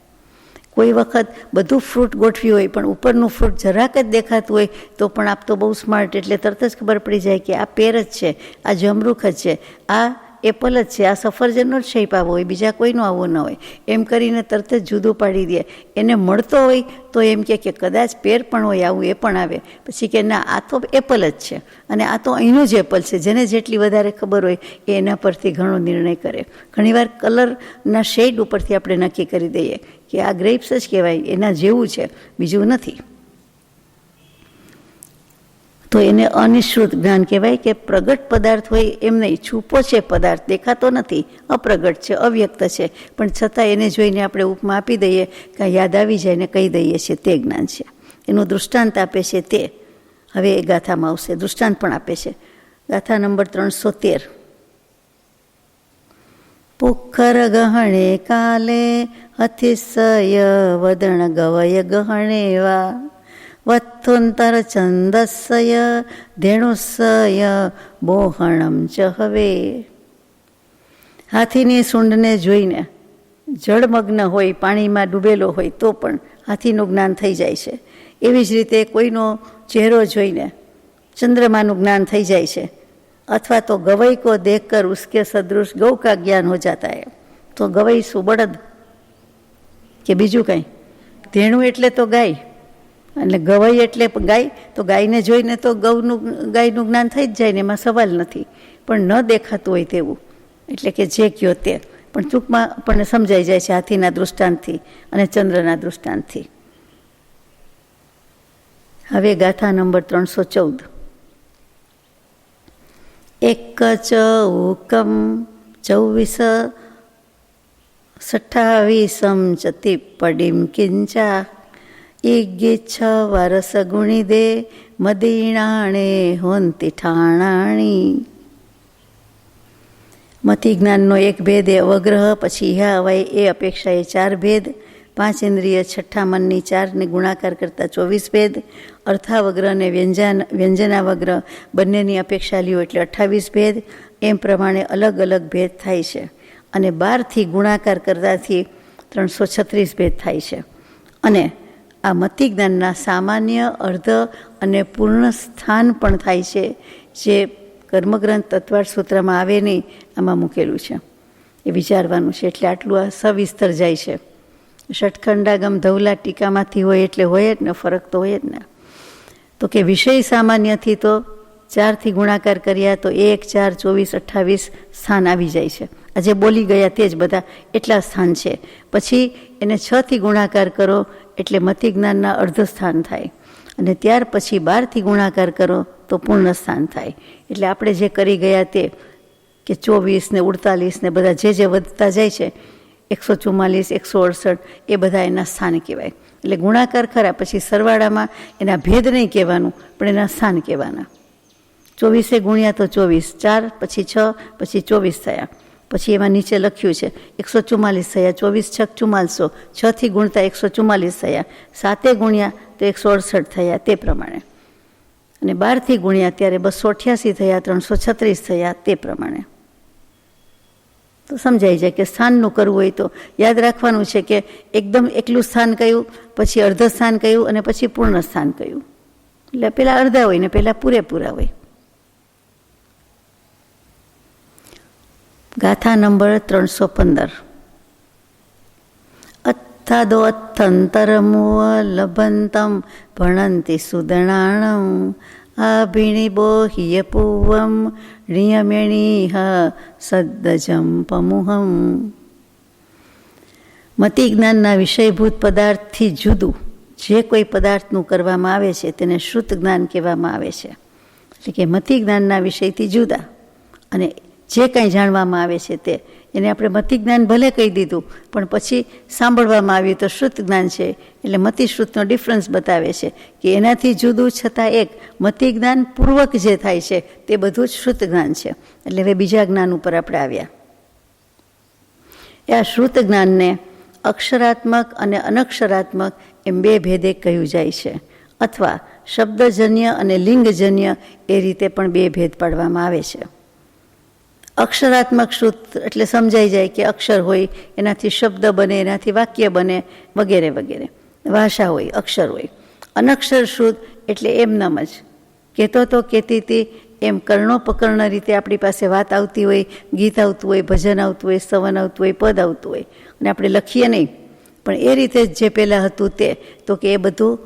કોઈ વખત બધું ફ્રૂટ ગોઠવ્યું હોય પણ ઉપરનું ફ્રૂટ જરાક જ દેખાતું હોય તો પણ આપ તો બહુ સ્માર્ટ, એટલે તરત જ ખબર પડી જાય કે આ પેર જ છે, આ જમરૂખ જ છે, આ એપલ જ છે, આ સફરજનનો જ શેપ આવો હોય, બીજા કોઈનો આવો ન હોય. એમ કરીને તરત જ જુદું પાડી દે. એને મળતો હોય તો એમ કે કદાચ પેર પણ હોય આવું, એ પણ આવે. પછી કે ના, આ તો એપલ જ છે અને આ તો અહીંનું જ એપલ છે. જેને જેટલી વધારે ખબર હોય એ એના પરથી ઘણો નિર્ણય કરે. ઘણીવાર કલરના શેડ ઉપરથી આપણે નક્કી કરી દઈએ કે આ ગ્રેપ્સ જ કહેવાય, એના જેવું છે, બીજું નથી. તો એને અનિશ્રુત જ્ઞાન કહેવાય. કે પ્રગટ પદાર્થ હોય એમ નહીં, છૂપો છે પદાર્થ, દેખાતો નથી, અપ્રગટ છે, અવ્યક્ત છે, પણ છતાં એને જોઈને આપણે ઉપમા આપી દઈએ, કાંઈ યાદ આવી જાય ને કહી દઈએ છીએ, તે જ્ઞાન છે. એનું દૃષ્ટાંત આપે છે તે. હવે એ ગાથામાં આવશે, દૃષ્ટાંત પણ આપે છે. ગાથા નંબર 313. પુખર ગહણે કાલે હથિસય વદણ ગવય ગહણેવા વત્થુંતર છંદસ્ય ધેણુસય બોહણમ ચ હવે. હાથીની સૂંઢને જોઈને જળમગ્ન હોય, પાણીમાં ડૂબેલો હોય તો પણ હાથીનું જ્ઞાન થઈ જાય છે. એવી જ રીતે કોઈનો ચહેરો જોઈને ચંદ્રમાનું જ્ઞાન થઈ જાય છે. અથવા તો ગવઈ કો દેખકર ઉસકે સદૃશ ગૌ કા જ્ઞાન હો જાતા હૈ. તો ગવઈ શું, બળદ કે બીજું કંઈ? ધેણું એટલે તો ગાય, એટલે ગવઈ એટલે ગાય. તો ગાયને જોઈને તો ગાયનું જ્ઞાન થઈ જ જાય ને, એમાં સવાલ નથી. પણ ન દેખાતું હોય તેવું, એટલે કે જે કયો તે, પણ ટૂંકમાં આપણને સમજાઈ જાય છે હાથીના દૃષ્ટાંતથી અને ચંદ્રના દૃષ્ટાંતથી. હવે ગાથા નંબર 314. એક ચૌકમ 24 28 ચતિ પડીમ કિંચા ઈગીચ્છ વરસ ગુણી દે મદીણાણે હોંતી ઠાણાણી. મતિ જ્ઞાનનો એક ભેદ એ અવગ્રહ, પછી ઈહા અવાય એ અપેક્ષાએ 4 ભેદ, 5 ઇન્દ્રિય, છઠ્ઠા મનની 4 ને ગુણાકાર કરતાં 24 ભેદ, અર્થાવગ્રહ અને વ્યંજનાવગ્રહ બંનેની અપેક્ષા લ્યો એટલે 28 ભેદ. એમ પ્રમાણે અલગ અલગ ભેદ થાય છે. અને 12થી ગુણાકાર કરવાથી 336 ભેદ થાય છે. અને આ મતિ જ્ઞાનના સામાન્ય, અર્ધ અને પૂર્ણ સ્થાન પણ થાય છે, જે કર્મગ્રંથ તત્વાર્થ સૂત્રમાં આવે નહીં, આમાં મૂકેલું છે. એ વિચારવાનું છે. એટલે આટલું આ સવિસ્તર જાય છે. ષટખંડાગમ ધવલા ટીકામાંથી હોય એટલે હોય જ ને, ફરક તો હોય જ ને. તો કે વિષય સામાન્યથી તો 4થી ગુણાકાર કર્યા તો 1 4 24 28 સ્થાન આવી જાય છે. આ જે બોલી ગયા તે જ બધા એટલા સ્થાન છે. પછી એને 6 થી ગુણાકાર કરો એટલે મતિ જ્ઞાનના અર્ધ સ્થાન થાય, અને ત્યાર પછી 12 થી ગુણાકાર કરો તો પૂર્ણ સ્થાન થાય. એટલે આપણે જે કરી ગયા તે કે 24 ને 48 ને બધા જે વધતા જાય છે 144, 168 એ બધા એના સ્થાન કહેવાય. એટલે ગુણાકાર ખરા, પછી સરવાળામાં એના ભેદ નહીં કહેવાનું પણ એના સ્થાન કહેવાના. 24 ગુણ્યા તો 24, 4 પછી 6 પછી 24 થયા. પછી એમાં નીચે લખ્યું છે 144 થયા, 24 6 4400, 6 થી ગુણતા 144 થયા, 7 ગુણ્યા તો 168 થયા તે પ્રમાણે, અને 12 થી ગુણ્યા ત્યારે 288 થયા, 336 થયા તે પ્રમાણે. તો સમજાઈ જાય કે સ્થાનનું કરવું હોય તો યાદ રાખવાનું છે કે એકદમ એકલું સ્થાન કયું, પછી અર્ધ સ્થાન કયું, અને પછી પૂર્ણ સ્થાન કયું. એટલે પહેલાં અર્ધા હોય ને પહેલાં પૂરેપૂરા હોય. ગાથા નંબર 315. અથાદો અથંતરમુવ લભંતમ ભણંતિ સુદણાણમ આભિણીબો હિયપૂવમ નિયમેણીહ સદ્દજમ પમુહમ. મતિ જ્ઞાનના વિષયભૂત પદાર્થથી જુદું જે કોઈ પદાર્થનું કરવામાં આવે છે તેને શ્રુત જ્ઞાન કહેવામાં આવે છે. એટલે કે મતિ જ્ઞાનના વિષયથી જુદા અને જે કંઈ જાણવામાં આવે છે તે એને આપણે મતિ જ્ઞાન ભલે કહી દીધું પણ પછી સાંભળવામાં આવ્યું તો શ્રુત જ્ઞાન છે. એટલે મતિ શ્રુતનો ડિફરન્સ બતાવે છે કે એનાથી જુદું છતાં એક મતિ જ્ઞાન પૂર્વક જે થાય છે તે બધું જ શ્રુત જ્ઞાન છે. એટલે હવે બીજા જ્ઞાન ઉપર આપણે આવ્યા. એ આ શ્રુત જ્ઞાનને અક્ષરાત્મક અને અનક્ષરાત્મક એમ બે ભેદે કહ્યું જાય છે, અથવા શબ્દજન્ય અને લિંગજન્ય એ રીતે પણ બે ભેદ પાડવામાં આવે છે. અક્ષરાત્મક શ્રુત એટલે સમજાઈ જાય કે અક્ષર હોય એનાથી શબ્દ બને, એનાથી વાક્ય બને વગેરે વગેરે, ભાષા હોય, અક્ષર હોય. અનક્ષર શ્રુત એટલે એમનામ જ કહેતો તો કહેતી હતી એમ કર્ણોપકર્ણ રીતે આપણી પાસે વાત આવતી હોય, ગીત આવતું હોય, ભજન આવતું હોય, સ્તવન આવતું હોય, પદ આવતું હોય, અને આપણે લખીએ નહીં પણ એ રીતે જે પહેલાં હતું તે, તો કે એ બધું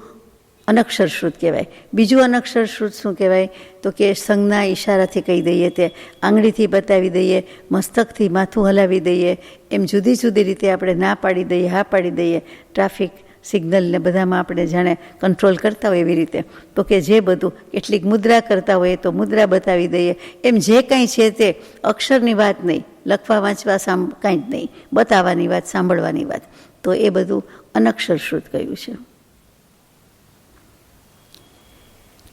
અનક્ષર શ્રુત કહેવાય. બીજું અનક્ષર શ્રુત શું કહેવાય તો કે સંજ્ઞા ઈશારાથી કહી દઈએ, તે આંગળીથી બતાવી દઈએ, મસ્તકથી માથું હલાવી દઈએ, એમ જુદી જુદી રીતે આપણે ના પાડી દઈએ, હા પાડી દઈએ, ટ્રાફિક સિગ્નલને બધામાં આપણે જાણે કંટ્રોલ કરતા હોય એવી રીતે. તો કે જે બધું કેટલીક મુદ્રા કરતા હોય તો મુદ્રા બતાવી દઈએ, એમ જે કંઈ છે તે અક્ષરની વાત નહીં, લખવા વાંચવા કાંઈ જ નહીં, બતાવવાની વાત, સાંભળવાની વાત, તો એ બધું અનક્ષર શ્રુત કહ્યું છે.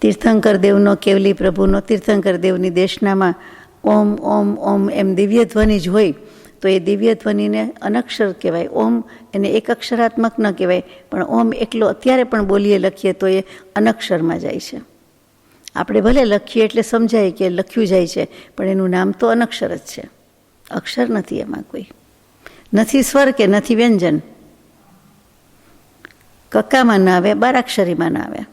તીર્થંકર દેવનો, કેવલી પ્રભુનો, તીર્થંકર દેવની દેશનામાં ઓમ ઓમ ઓમ એમ દિવ્ય ધ્વનિ જ હોય તો એ દિવ્ય ધ્વનિને અનક્ષર કહેવાય. ઓમ એને એક અક્ષરાત્મક ન કહેવાય, પણ ઓમ એકલો અત્યારે પણ બોલીએ લખીએ તો એ અનક્ષરમાં જાય છે. આપણે ભલે લખીએ એટલે સમજાય કે લખ્યું જાય છે, પણ એનું નામ તો અનક્ષર જ છે, અક્ષર નથી. એમાં કોઈ નથી સ્વર કે નથી વ્યંજન. કક્કામાં ના આવે, બારાક્ષરીમાં ના આવે.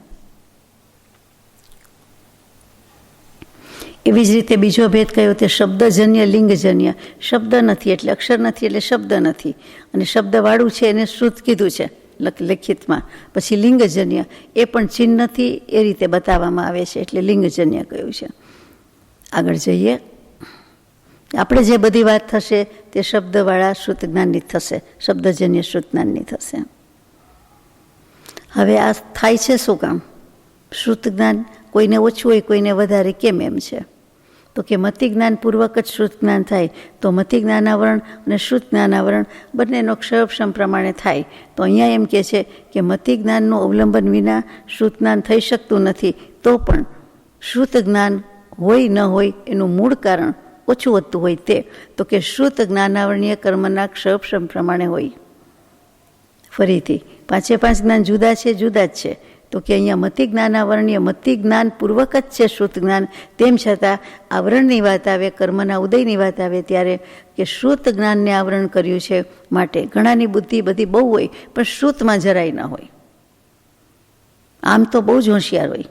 એવી જ રીતે બીજો ભેદ કયો તે શબ્દજન્ય લિંગજન્ય. શબ્દ નથી એટલે અક્ષર નથી એટલે શબ્દ નથી, અને શબ્દવાળું છે એને શ્રુત કીધું છે લિખિતમાં. પછી લિંગજન્ય એ પણ ચિહ્ન નથી એ રીતે બતાવવામાં આવે છે એટલે લિંગજન્ય કહ્યું છે. આગળ જઈએ. આપણે જે બધી વાત થશે તે શબ્દવાળા શ્રુત જ્ઞાનની થશે, શબ્દજન્ય શ્રુત જ્ઞાનની થશે. હવે આ થાય છે શું કામ? શ્રુત જ્ઞાન કોઈને ઓછું હોય, કોઈને વધારે કેમ એમ છે? તો કે મતિ જ્ઞાન પૂર્વક જ શ્રુત જ્ઞાન થાય તો મતિ જ્ઞાનાવરણ અને શ્રુત જ્ઞાનાવરણ બંનેનો ક્ષયક્ષમ પ્રમાણે થાય. તો અહીંયા એમ કહે છે કે મતિ જ્ઞાનનું અવલંબન વિના શ્રુત જ્ઞાન થઈ શકતું નથી. તો પણ શ્રુત જ્ઞાન હોય ન હોય એનું મૂળ કારણ ઓછું વધતું હોય તે, તો કે શ્રુત જ્ઞાનાવરણીય કર્મના ક્ષયક્ષમ પ્રમાણે હોય. ફરીથી 5 જ્ઞાન જુદા છે, જુદા જ છે. તો કે અહીંયા મતિ જ્ઞાનાવરણીય મતિ જ્ઞાન પૂર્વક જ છે શ્રુત જ્ઞાન, તેમ છતાં આવરણની વાત આવે, કર્મના ઉદયની વાત આવે ત્યારે કે શ્રુત જ્ઞાનને આવરણ કર્યું છે માટે ઘણાની બુદ્ધિ બધી બહુ હોય પણ શ્રુતમાં જરાય ન હોય. આમ તો બહુ જ હોશિયાર હોય,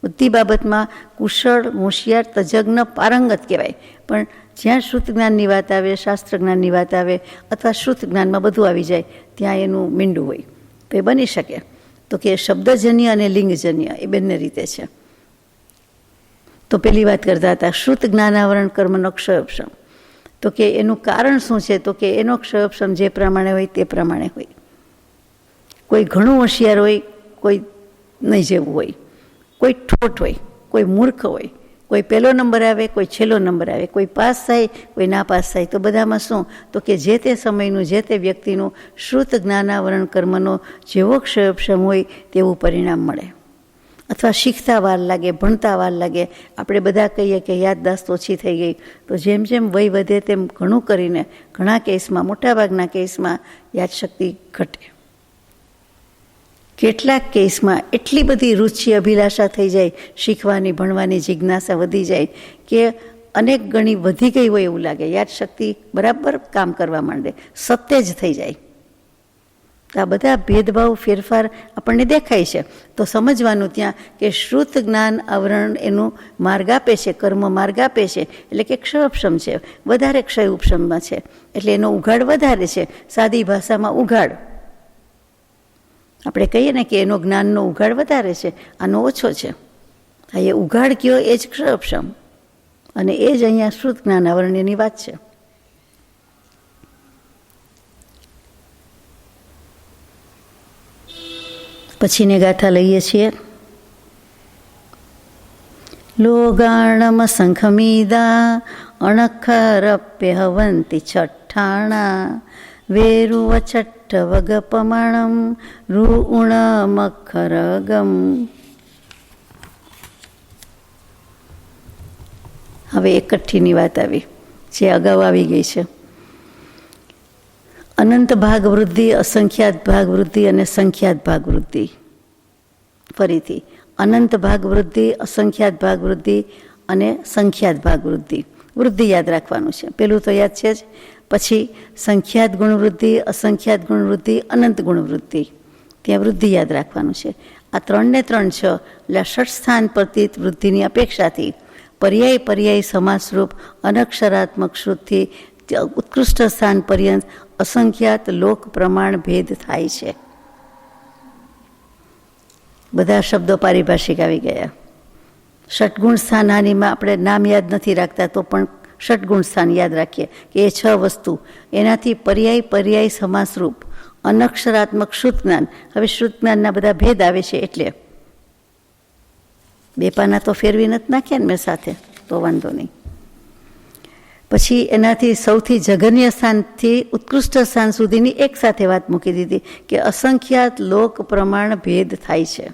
બુદ્ધિ બાબતમાં કુશળ, હોશિયાર, તજજ્ઞ, પારંગત કહેવાય, પણ જ્યાં શ્રુત જ્ઞાનની વાત આવે, શાસ્ત્ર જ્ઞાનની વાત આવે અથવા શ્રુત જ્ઞાનમાં બધું આવી જાય ત્યાં એનું મીંડું હોય. તો એ બની શકે. તો કે શબ્દજન્ય અને લિંગજન્ય એ બંને રીતે છે. તો પેલી વાત કરતા હતા શ્રુત જ્ઞાનાવરણ કર્મનો ક્ષયક્ષમ. તો કે એનું કારણ શું છે? તો કે એનો ક્ષયોપશમ જે પ્રમાણે હોય તે પ્રમાણે હોય. કોઈ ઘણું હોશિયાર હોય, કોઈ નહીં જેવું હોય, કોઈ ઠોઠ હોય, કોઈ મૂર્ખ હોય, કોઈ પહેલો નંબર આવે, કોઈ છેલ્લો નંબર આવે, કોઈ પાસ થાય, કોઈ ના પાસ થાય. તો બધામાં શું? તો કે જે તે સમયનું જે તે વ્યક્તિનું શ્રુત જ્ઞાનાવરણ કર્મનો જેવો ક્ષયોપશમ હોય તેવું પરિણામ મળે. અથવા શીખતા વાર લાગે, ભણતા વાર લાગે. આપણે બધા કહીએ કે યાદદાસ્ત ઓછી થઈ ગઈ, તો જેમ જેમ વય વધે તેમ ઘણું કરીને ઘણા કેસમાં, મોટાભાગના કેસમાં યાદશક્તિ ઘટે. કેટલાક કેસમાં એટલી બધી રુચિ, અભિલાષા થઈ જાય, શીખવાની, ભણવાની જિજ્ઞાસા વધી જાય કે અનેક ગણી વધી ગઈ હોય એવું લાગે. યાદશક્તિ બરાબર કામ કરવા માંડે, સત્ય જ થઈ જાય. આ બધા ભેદભાવ, ફેરફાર આપણને દેખાય છે. તો સમજવાનું ત્યાં કે શ્રુત જ્ઞાન આવરણ એનું માર્ગ આપે છે, કર્મ માર્ગ આપે છે, એટલે કે ક્ષયોપશમ છે, વધારે ક્ષય ઉપશમમાં છે, એટલે એનો ઉઘાડ વધારે છે. સાદી ભાષામાં ઉઘાડ આપણે કહીએ ને કે એનો જ્ઞાનનો ઉઘાડ વધારે છે, આનો ઓછો છે. આ એ ઉઘાડ કયો એ જ ક્ષયોપશમ, અને એ જ અહીંયા શ્રુત જ્ઞાન આવરણ એની વાત છે. પછીની ગાથા લઈએ છીએ. લોગાણમ શંખમીદા અણખરપ્ય હવંતિ છઠ્ઠાણા વેરુવ છઠ્ઠ વગપમણમ રૂણમખરગમ. હવે એકઠ્ઠીની વાત આવી, જે અગાઉ આવી ગઈ છે. અનંત ભાગ વૃદ્ધિ, અસંખ્યાત ભાગ વૃદ્ધિ અને સંખ્યાત ભાગ વૃદ્ધિ. ફરીથી અનંત ભાગ વૃદ્ધિ, અસંખ્યાત ભાગ વૃદ્ધિ અને સંખ્યાત ભાગ વૃદ્ધિ. વૃદ્ધિ યાદ રાખવાનું છે, પેલું તો યાદ છે જ. પછી સંખ્યાત ગુણ વૃદ્ધિ, અસંખ્યાત ગુણ વૃદ્ધિ, અનંત ગુણ વૃદ્ધિ. ત્યાં વૃદ્ધિ યાદ રાખવાનું છે. આ 3 ને 3 6 એટલે ષઠ સ્થાન પ્રતીત વૃદ્ધિની અપેક્ષાથી પર્યાય સમાસરૂપ અનક્ષરાત્મક શ્રુતથી ઉત્કૃષ્ટ સ્થાન પર્યંત અસંખ્યાત લોક પ્રમાણ ભેદ થાય છે. બધા શબ્દો પારિભાષિક આવી ગયા. ષટગુણ સ્થાન હાનિમાં આપણે નામ યાદ નથી રાખતા, તો પણ ષટગુણ સ્થાન યાદ રાખીએ કે એ 6 વસ્તુ. એનાથી પર્યાય સમાસરૂપ અનક્ષરાત્મક શ્રુત જ્ઞાન. હવે શ્રુત જ્ઞાનના બધા ભેદ આવે છે, એટલે 2 પાના તો ફેરવી નથી નાખ્યા ને મેં સાથે, તો વાંધો નહીં. પછી એનાથી સૌથી જઘન્ય સ્થાનથી ઉત્કૃષ્ટ સ્થાન સુધીની એક સાથે વાત મૂકી દીધી કે અસંખ્યાત લોક પ્રમાણ ભેદ થાય છે.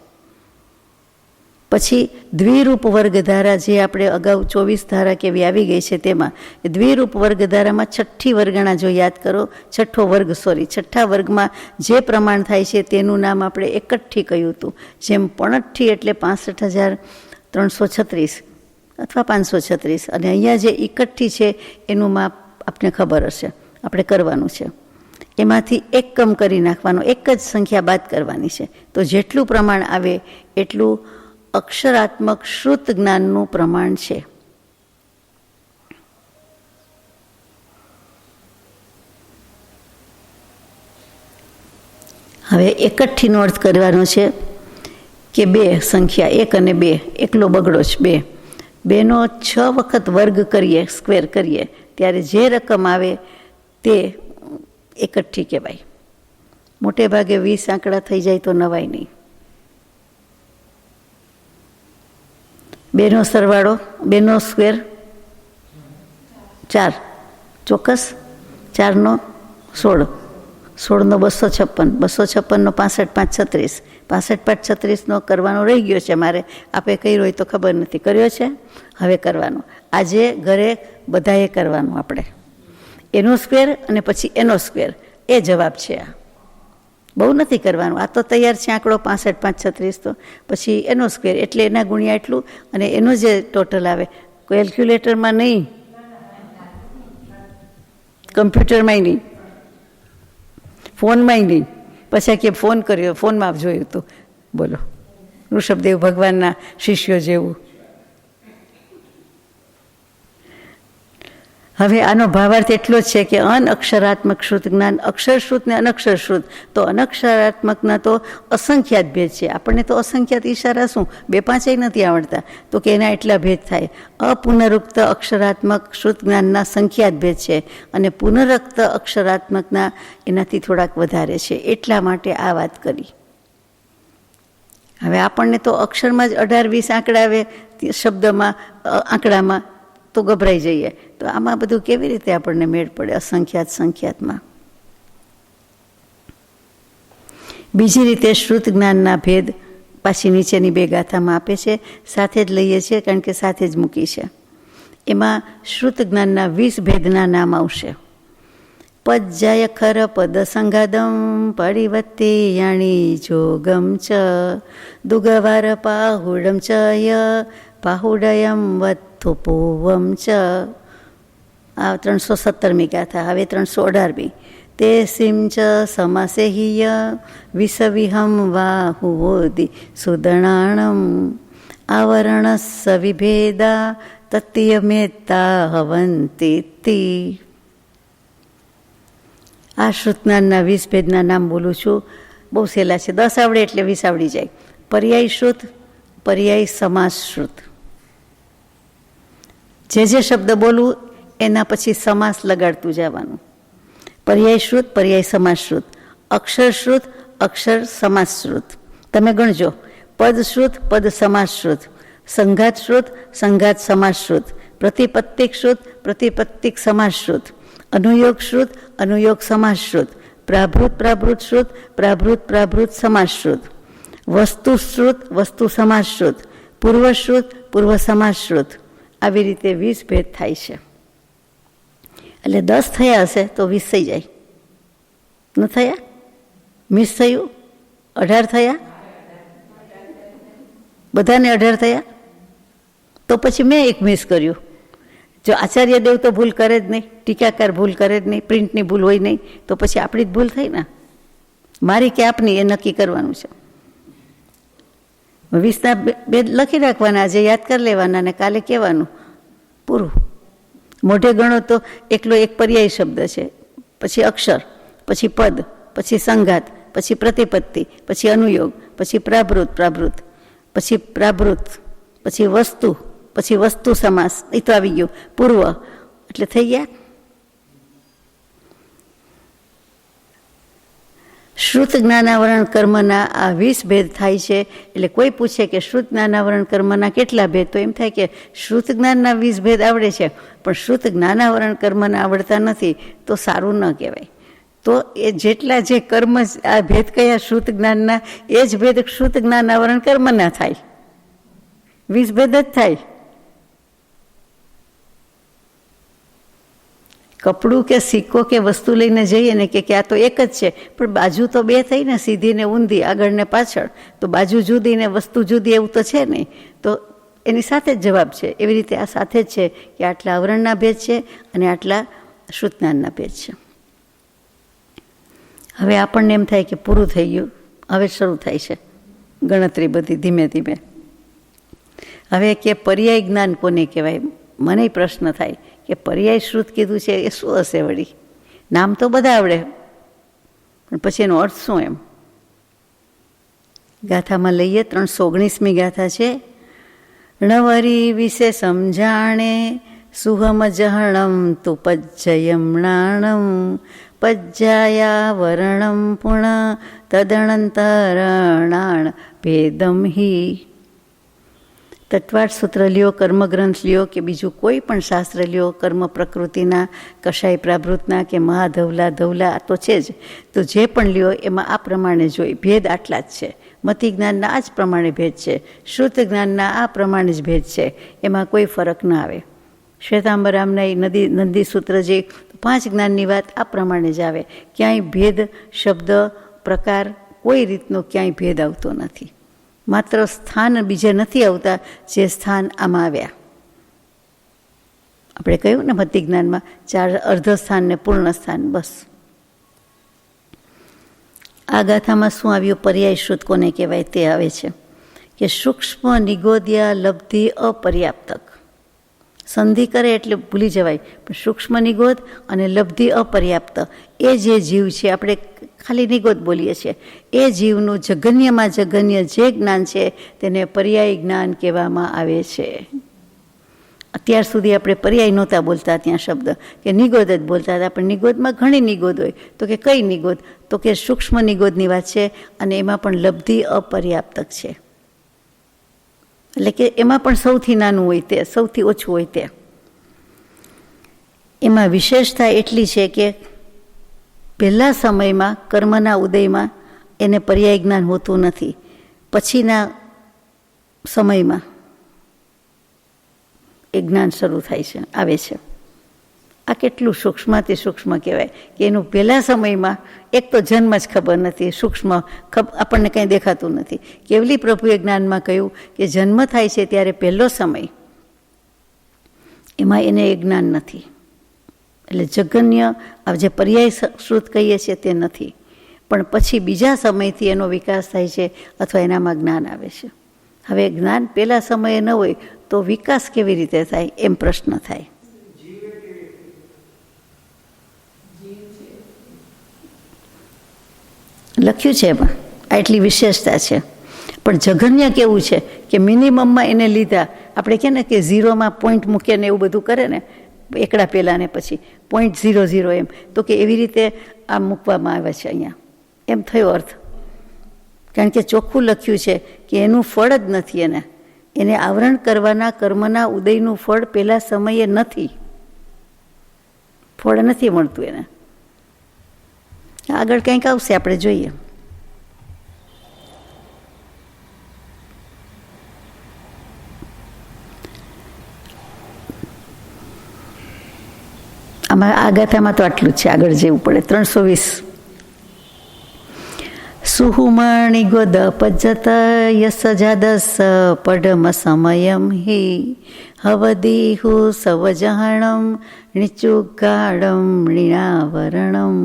પછી દ્વિરૂપ વર્ગ ધારા, જે આપણે અગાઉ 24 ધારા કેવી આવી ગઈ છે, તેમાં દ્વિરૂપ વર્ગ ધારામાં છઠ્ઠી વર્ગણા જો યાદ કરો, છઠ્ઠા વર્ગમાં જે પ્રમાણ થાય છે તેનું નામ આપણે એકઠ્ઠી કહ્યું હતું. જેમ પણઠ્ઠી એટલે 65,336 અથવા 536, અને અહીંયા જે એકઠ્ઠી છે એનું માપ આપને ખબર હશે, આપણે કરવાનું છે. એમાંથી એક કમ કરી નાખવાનો, એક જ સંખ્યા બાદ કરવાની છે. તો જેટલું પ્રમાણ આવે એટલું અક્ષરાત્મક શ્રુત જ્ઞાનનું પ્રમાણ છે. હવે એકઠ્ઠીનો અર્થ કરવાનો છે કે 2 સંખ્યા 1 અને 2, એકલો બગડો જ 2, 2નો 6 વખત વર્ગ કરીએ, સ્ક્વેર કરીએ, ત્યારે જે રકમ આવે તે એકઠ્ઠી કહેવાય. મોટે ભાગે 20 આંકડા થઈ જાય તો નવાય નહીં. 2નો સરવાળો, 2નો સ્ક્વેર 4, ચોક્કસ 4નો 16, 16નો 256, 256નો 65 5 36, 65 5 36નો કરવાનો રહી ગયો છે મારે. આપે કર્યો હોય તો ખબર નથી, કર્યો છે, હવે કરવાનો. આજે ઘરે બધાએ કરવાનું. આપણે એનો સ્ક્વેર અને પછી એનો સ્ક્વેર, એ જવાબ છે. આ બહુ નથી કરવાનું, આ તો તૈયાર છે આંકડો 65 5 36, તો પછી એનો સ્ક્વેર એટલે એના ગુણ્યા એટલું, અને એનું જે ટોટલ આવે કેલ્ક્યુલેટરમાં નહીં, કમ્પ્યુટરમાં નહીં, ફોનમાં નહીં. પછી કે ફોન કર્યો, ફોનમાં જોયું હતું. બોલો, ઋષભદેવ ભગવાનના શિષ્યો જેવું. હવે આનો ભાવાર્થ એટલો જ છે કે અનઅક્ષરાત્મક શ્રુત જ્ઞાન, અક્ષરશ્રુત ને અનક્ષરશ્રુત. તો અનક્ષરાત્મકના તો અસંખ્યાત ભેદ છે. આપણને તો અસંખ્યાત ઈશારા શું 2-5 નથી આવડતા, તો કે એના એટલા ભેદ થાય. અપુનરુક્ત અક્ષરાત્મક શ્રુત જ્ઞાનના સંખ્યાત ભેદ છે અને પુનરુક્ત અક્ષરાત્મકના એનાથી થોડાક વધારે છે. એટલા માટે આ વાત કરી. હવે આપણને તો અક્ષરમાં જ 18-20 આંકડા આવે શબ્દમાં, આંકડામાં, તો ગભરાઈ જઈએ. તો આમાં બધું કેવી રીતે આપણને મેળ પડે અસંખ્યાત સંખ્યાતમાં? બીજી રીતે શ્રુત જ્ઞાનના ભેદ પાછી નીચેની 2 ગાથામાં આપે છે. સાથે જ લઈએ છીએ કારણ કે સાથે જ મૂકી છે. એમાં શ્રુત જ્ઞાનના 20 ભેદના નામ આવશે. પજ્જાય ખર પદ સંગાદમ પરિવત્તિ યાણી જોગમ ચ દુગવાર પાહુડમ ચ ય પાહુડયમ વત્થુપૂવમ ચ. આ 317મી ગાથા. હવે 318મી. તે સિમ ચ સમાસેહિય વિષવિહમ વાહુવોદિ સુદણાણમ આવરણ સવિભેદા તત્યમેતા હવંતિ. આ શ્રુતજ્ઞાનના 20 ભેદના નામ બોલું છું. બહુ સહેલા છે, 10 આવડે એટલે 20 આવડી જાય. પર્યાય શ્રુત, પર્યાય સમાસ શ્રુત. જે શબ્દ બોલું એના પછી સમાસ લગાડતું જવાનું. પર્યાય શ્રુત, પર્યાય સમાસ શ્રુત. અક્ષર શ્રુત, અક્ષર સમાસ શ્રુત. તમે ગણજો. પદ શ્રુત, પદ સમાસ શ્રુત. સંઘાત શ્રુત, સંઘાત સમાસ શ્રુત. પ્રતિપત્તિક શ્રુત, પ્રતિપત્તિક સમાસ શ્રુત. અનુયોગ શ્રુત, અનુયોગ સમાસ શ્રુત. પ્રાભૃત, પ્રાભૃત શ્રુત, પ્રાભૃત, પ્રાભૃત સમાસ શ્રુત. વસ્તુ શ્રુત, વસ્તુ સમાસ શ્રુત. પૂર્વ શ્રુત, પૂર્વ સમાસ શ્રુત. આવી રીતે 20 ભેદ થાય છે. એટલે 10 થયા હશે તો 20 થઈ જાય. ન થયા? મિસ થયું? 18 થયા? બધાને 18 થયા? તો પછી મેં એક મિસ કર્યું. જો આચાર્ય દેવ તો ભૂલ કરે જ નહીં, ટીકાકાર ભૂલ કરે જ નહીં, પ્રિન્ટની ભૂલ હોય નહીં, તો પછી આપણી જ ભૂલ થઈ ને. મારી કે આપની એ નક્કી કરવાનું છે. 20ના ભેદ લખી રાખવાના, આજે યાદ કરી લેવાના ને કાલે કહેવાનું, પૂરું. મોઢે ગણો તો એકલો એક પર્યાય શબ્દ છે, પછી અક્ષર, પછી પદ, પછી સંઘાત, પછી પ્રતિપત્તિ, પછી અનુયોગ, પછી પ્રાભૃત, પ્રાભૃત, પછી પ્રાભૃત, પછી વસ્તુ, પછી વસ્તુ સમાસ. એ તો આવી ગયું. પૂર્વ એટલે થઈ ગયા. શ્રુત જ્ઞાનાવરણ કર્મના આ 20 ભેદ થાય છે. એટલે કોઈ પૂછે કે શ્રુત જ્ઞાનાવરણ કર્મના કેટલા ભેદ, તો એમ થાય કે શ્રુત જ્ઞાનના 20 ભેદ આવડે છે પણ શ્રુત જ્ઞાનાવરણ કર્મના આવડતા નથી, તો સારું ન કહેવાય. તો એ જેટલા જે કર્મ, આ ભેદ કયા શ્રુત જ્ઞાનના, એ જ ભેદ શ્રુત જ્ઞાનાવરણ કર્મના થાય. 20 ભેદ જ થાય. કપડું કે સિક્કો કે વસ્તુ લઈને જઈએ ને કે આ તો એક જ છે, પણ બાજુ તો 2 થઈ ને, સીધી ને ઊંધી, આગળ ને પાછળ. તો બાજુ જુદી ને વસ્તુ જુદી એવું તો છે નહીં. તો એની સાથે જ જવાબ છે. એવી રીતે આ સાથે જ છે કે આટલા આવરણના ભેદ છે અને આટલા શ્રુતજ્ઞાનના ભેદ છે. હવે આપણને એમ થાય કે પૂરું થઈ ગયું, હવે શરૂ થાય છે ગણતરી બધી ધીમે ધીમે. હવે કે પર્યાય જ્ઞાન કોને કહેવાય? મને પ્રશ્ન થાય કે પર્યાય શ્રુત કીધું છે એ શું હશે વળી? નામ તો બધા આવડે પણ પછી એનો અર્થ શું? એમ ગાથામાં લઈએ. 319મી ગાથા છે. ણવરી વિશે સમજાણે સુહમ જહણમ તુ પજ્જયમણાણમ પજ્જાયા વર્ણમ પુણ તદનંતરણાણ ભેદમ હિ. તટવાટ સૂત્ર લ્યો, કર્મગ્રંથ લ્યો કે બીજું કોઈ પણ શાસ્ત્ર લ્યો, કર્મ પ્રકૃતિના, કશાય પ્રાભૃતના કે મહાધવલા ધવલા આ તો છે જ. તો જે પણ લ્યો એમાં આ પ્રમાણે જોઈ ભેદ આટલા જ છે. મતિ જ્ઞાનના આ જ પ્રમાણે ભેદ છે, શ્રુત જ્ઞાનના આ પ્રમાણે જ ભેદ છે, એમાં કોઈ ફરક ના આવે. શ્વેતાંબરામના નંદી સૂત્ર જે 5 જ્ઞાનની વાત આ પ્રમાણે જ આવે. ક્યાંય ભેદ શબ્દ પ્રકાર કોઈ રીતનો ક્યાંય ભેદ આવતો નથી. માત્ર સ્થાન બીજે નથી આવતા જે સ્થાન આમાં આવ્યા. આપણે કહ્યું ને મતિ જ્ઞાનમાં 4 અર્ધ સ્થાન ને પૂર્ણ સ્થાન, બસ. આ ગાથામાં શું આવ્યું? પર્યાય શ્રુત કોને કહેવાય તે આવે છે કે સૂક્ષ્મ નિગોદ્યા લબ્ધિ અપર્યાપ્તક. સંધિ કરે એટલે ભૂલી જવાય, પણ સૂક્ષ્મ નિગોદ અને લબ્ધિ અપર્યાપ્ત એ જે જીવ છે, આપણે ખાલી નિગોદ બોલીએ છીએ, એ જીવનું જગન્યમાં જગન્ય જે જ્ઞાન છે તેને પર્યાય જ્ઞાન કહેવામાં આવે છે. અત્યાર સુધી આપણે પર્યાય નહોતા બોલતા, ત્યાં શબ્દ કે નિગોદ જ બોલતા હતા, પણ નિગોદમાં ઘણી નિગોદ હોય. તો કે કઈ નિગોદ? તો કે સૂક્ષ્મ નિગોદની વાત છે, અને એમાં પણ લબ્ધિ અપર્યાપ્તક છે. એટલે કે એમાં પણ સૌથી નાનું હોય તે, સૌથી ઓછું હોય તે. એમાં વિશેષતા એટલી છે કે પહેલા સમયમાં કર્મના ઉદયમાં એને પર્યાય જ્ઞાન હોતું નથી, પછીના સમયમાં એ જ્ઞાન શરૂ થાય છે, આવે છે. આ કેટલું સૂક્ષ્મથી સૂક્ષ્મ કહેવાય કે એનું પહેલા સમયમાં એક તો જન્મ જ ખબર નથી, સૂક્ષ્મ આપણને કંઈ દેખાતું નથી. કેવલી પ્રભુએ જ્ઞાનમાં કહ્યું કે જન્મ થાય છે ત્યારે પહેલો સમય, એમાં એને એ જ્ઞાન નથી. એટલે જગન્ય જે પર્યાય શ્રુત કહીએ છીએ તે નથી, પણ પછી બીજા સમયથી એનો વિકાસ થાય છે અથવા એનામાં જ્ઞાન આવે છે. હવે જ્ઞાન પહેલા સમયે ન હોય તો વિકાસ કેવી રીતે થાય એમ પ્રશ્ન થાય. લખ્યું છે એમાં આટલી વિશેષતા છે, પણ જગન્ય કેવું છે કે મિનિમમમાં એને લીધા. આપણે કહે ને કે ઝીરોમાં પોઈન્ટ મૂકે ને એવું બધું કરે ને, એકડા પહેલાં ને પછી 0.00 એમ, તો કે એવી રીતે આ મૂકવામાં આવે છે અહીંયા, એમ થયો અર્થ. કારણ કે ચોખ્ખું લખ્યું છે કે એનું ફળ જ નથી, એને આવરણ કરવાના કર્મના ઉદયનું ફળ પહેલા સમયે નથી, ફળ નથી મળતું એને. આગળ કંઈક આવશે, આપણે જોઈએ. આમાં આ ગાથામાં તો આટલું જ છે, આગળ જવું પડે. 320 સુહુમણિ ગોદ પજ્જત યસ જાદસ પડમ સમયમ હિ હવદીહુ સવજહણમ નિચુગાડમ મૃણાવરણમ.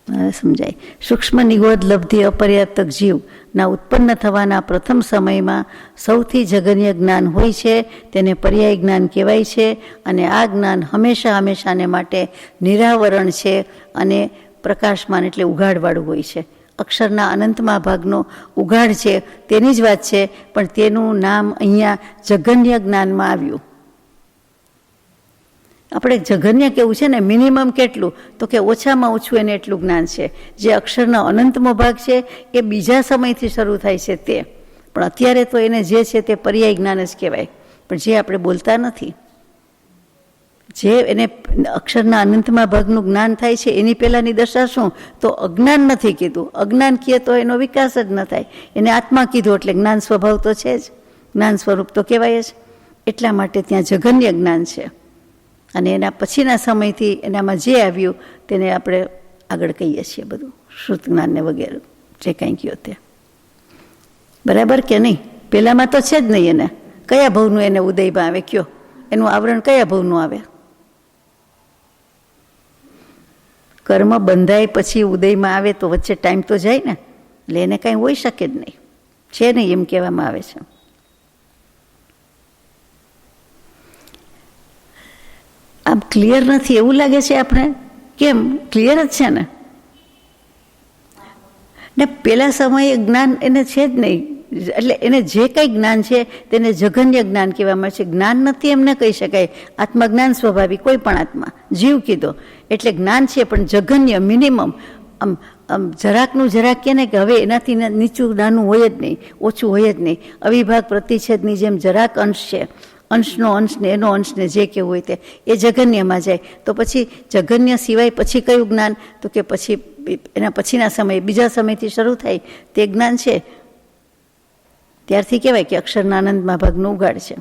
સમજાય. સૂક્ષ્મ નિગોદ લબ્ધિ અપર્યાપ્તક જીવના ઉત્પન્ન થવાના પ્રથમ સમયમાં સૌથી જગન્ય જ્ઞાન હોય છે, તેને પર્યાય જ્ઞાન કહેવાય છે. અને આ જ્ઞાન હંમેશાને માટે નિરાવરણ છે અને પ્રકાશમાન એટલે ઉઘાડવાળું હોય છે. અક્ષરના અનંતમાં ભાગનો ઉઘાડ છે તેની જ વાત છે, પણ તેનું નામ અહીંયા જગન્ય જ્ઞાનમાં આવ્યું. આપણે જગન્ય કેવું છે ને, મિનિમમ કેટલું? તો કે ઓછામાં ઓછું એને એટલું જ્ઞાન છે. જે અક્ષરનો અનંતમો ભાગ છે એ બીજા સમયથી શરૂ થાય છે તે, પણ અત્યારે તો એને જે છે તે પર્યાય જ્ઞાન જ કહેવાય. પણ જે આપણે બોલતા નથી, જે એને અક્ષરના અનંતમાં ભાગનું જ્ઞાન થાય છે એની પહેલાંની દશા શું? તો અજ્ઞાન નથી કીધું. અજ્ઞાન કહે તો એનો વિકાસ જ ન થાય. એને આત્મા કીધું એટલે જ્ઞાન સ્વભાવ તો છે જ, જ્ઞાન સ્વરૂપ તો કહેવાય જ. એટલા માટે ત્યાં જગન્ય જ્ઞાન છે. અને એના પછીના સમયથી એનામાં જે આવ્યું તેને આપણે આગળ કહીએ છીએ, બધું શ્રુત જ્ઞાનને વગેરે જે કંઈ કહ્યું તે. બરાબર કે નહીં? પહેલાંમાં તો છે જ નહીં. એને કયા ભવનું એને ઉદયમાં આવે? કયો એનું આવરણ કયા ભવનું આવે? કર્મ બંધાય પછી ઉદયમાં આવે તો વચ્ચે ટાઈમ તો જાય ને, એટલે એને કાંઈ હોઈ શકે જ નહીં, છે નહીં એમ કહેવામાં આવે છે. આમ ક્લિયર નથી એવું લાગે છે આપણે? કેમ? ક્લિયર જ છે ને પેલા સમયે જ્ઞાન એને છે જ નહીં. એટલે એને જે કંઈ જ્ઞાન છે તેને જગન્ય જ્ઞાન કહેવામાં છે. જ્ઞાન નથી એમ ન કહી શકાય. આત્મા જ્ઞાન સ્વભાવિક, કોઈ પણ આત્મા જીવ કીધો એટલે જ્ઞાન છે, પણ જગન્ય મિનિમમ. આમ જરાકનું જરાક કહે ને કે હવે એનાથી નીચું નાનું હોય જ નહીં, ઓછું હોય જ નહીં. અવિભાગ પ્રતિચ્છેદની જેમ જરાક અંશ છે, અંશનો અંશ ને એનો અંશ ને જે કેવું હોય તે એ જગન્યમાં જાય. તો પછી જગન્ય સિવાય પછી કયું જ્ઞાન? તો કે પછી એના પછીના સમયે, બીજા સમયથી શરૂ થાય તે જ્ઞાન છે. ત્યારથી કહેવાય કે અક્ષરના આનંદમાં ભાગનું ઉઘાડ છે.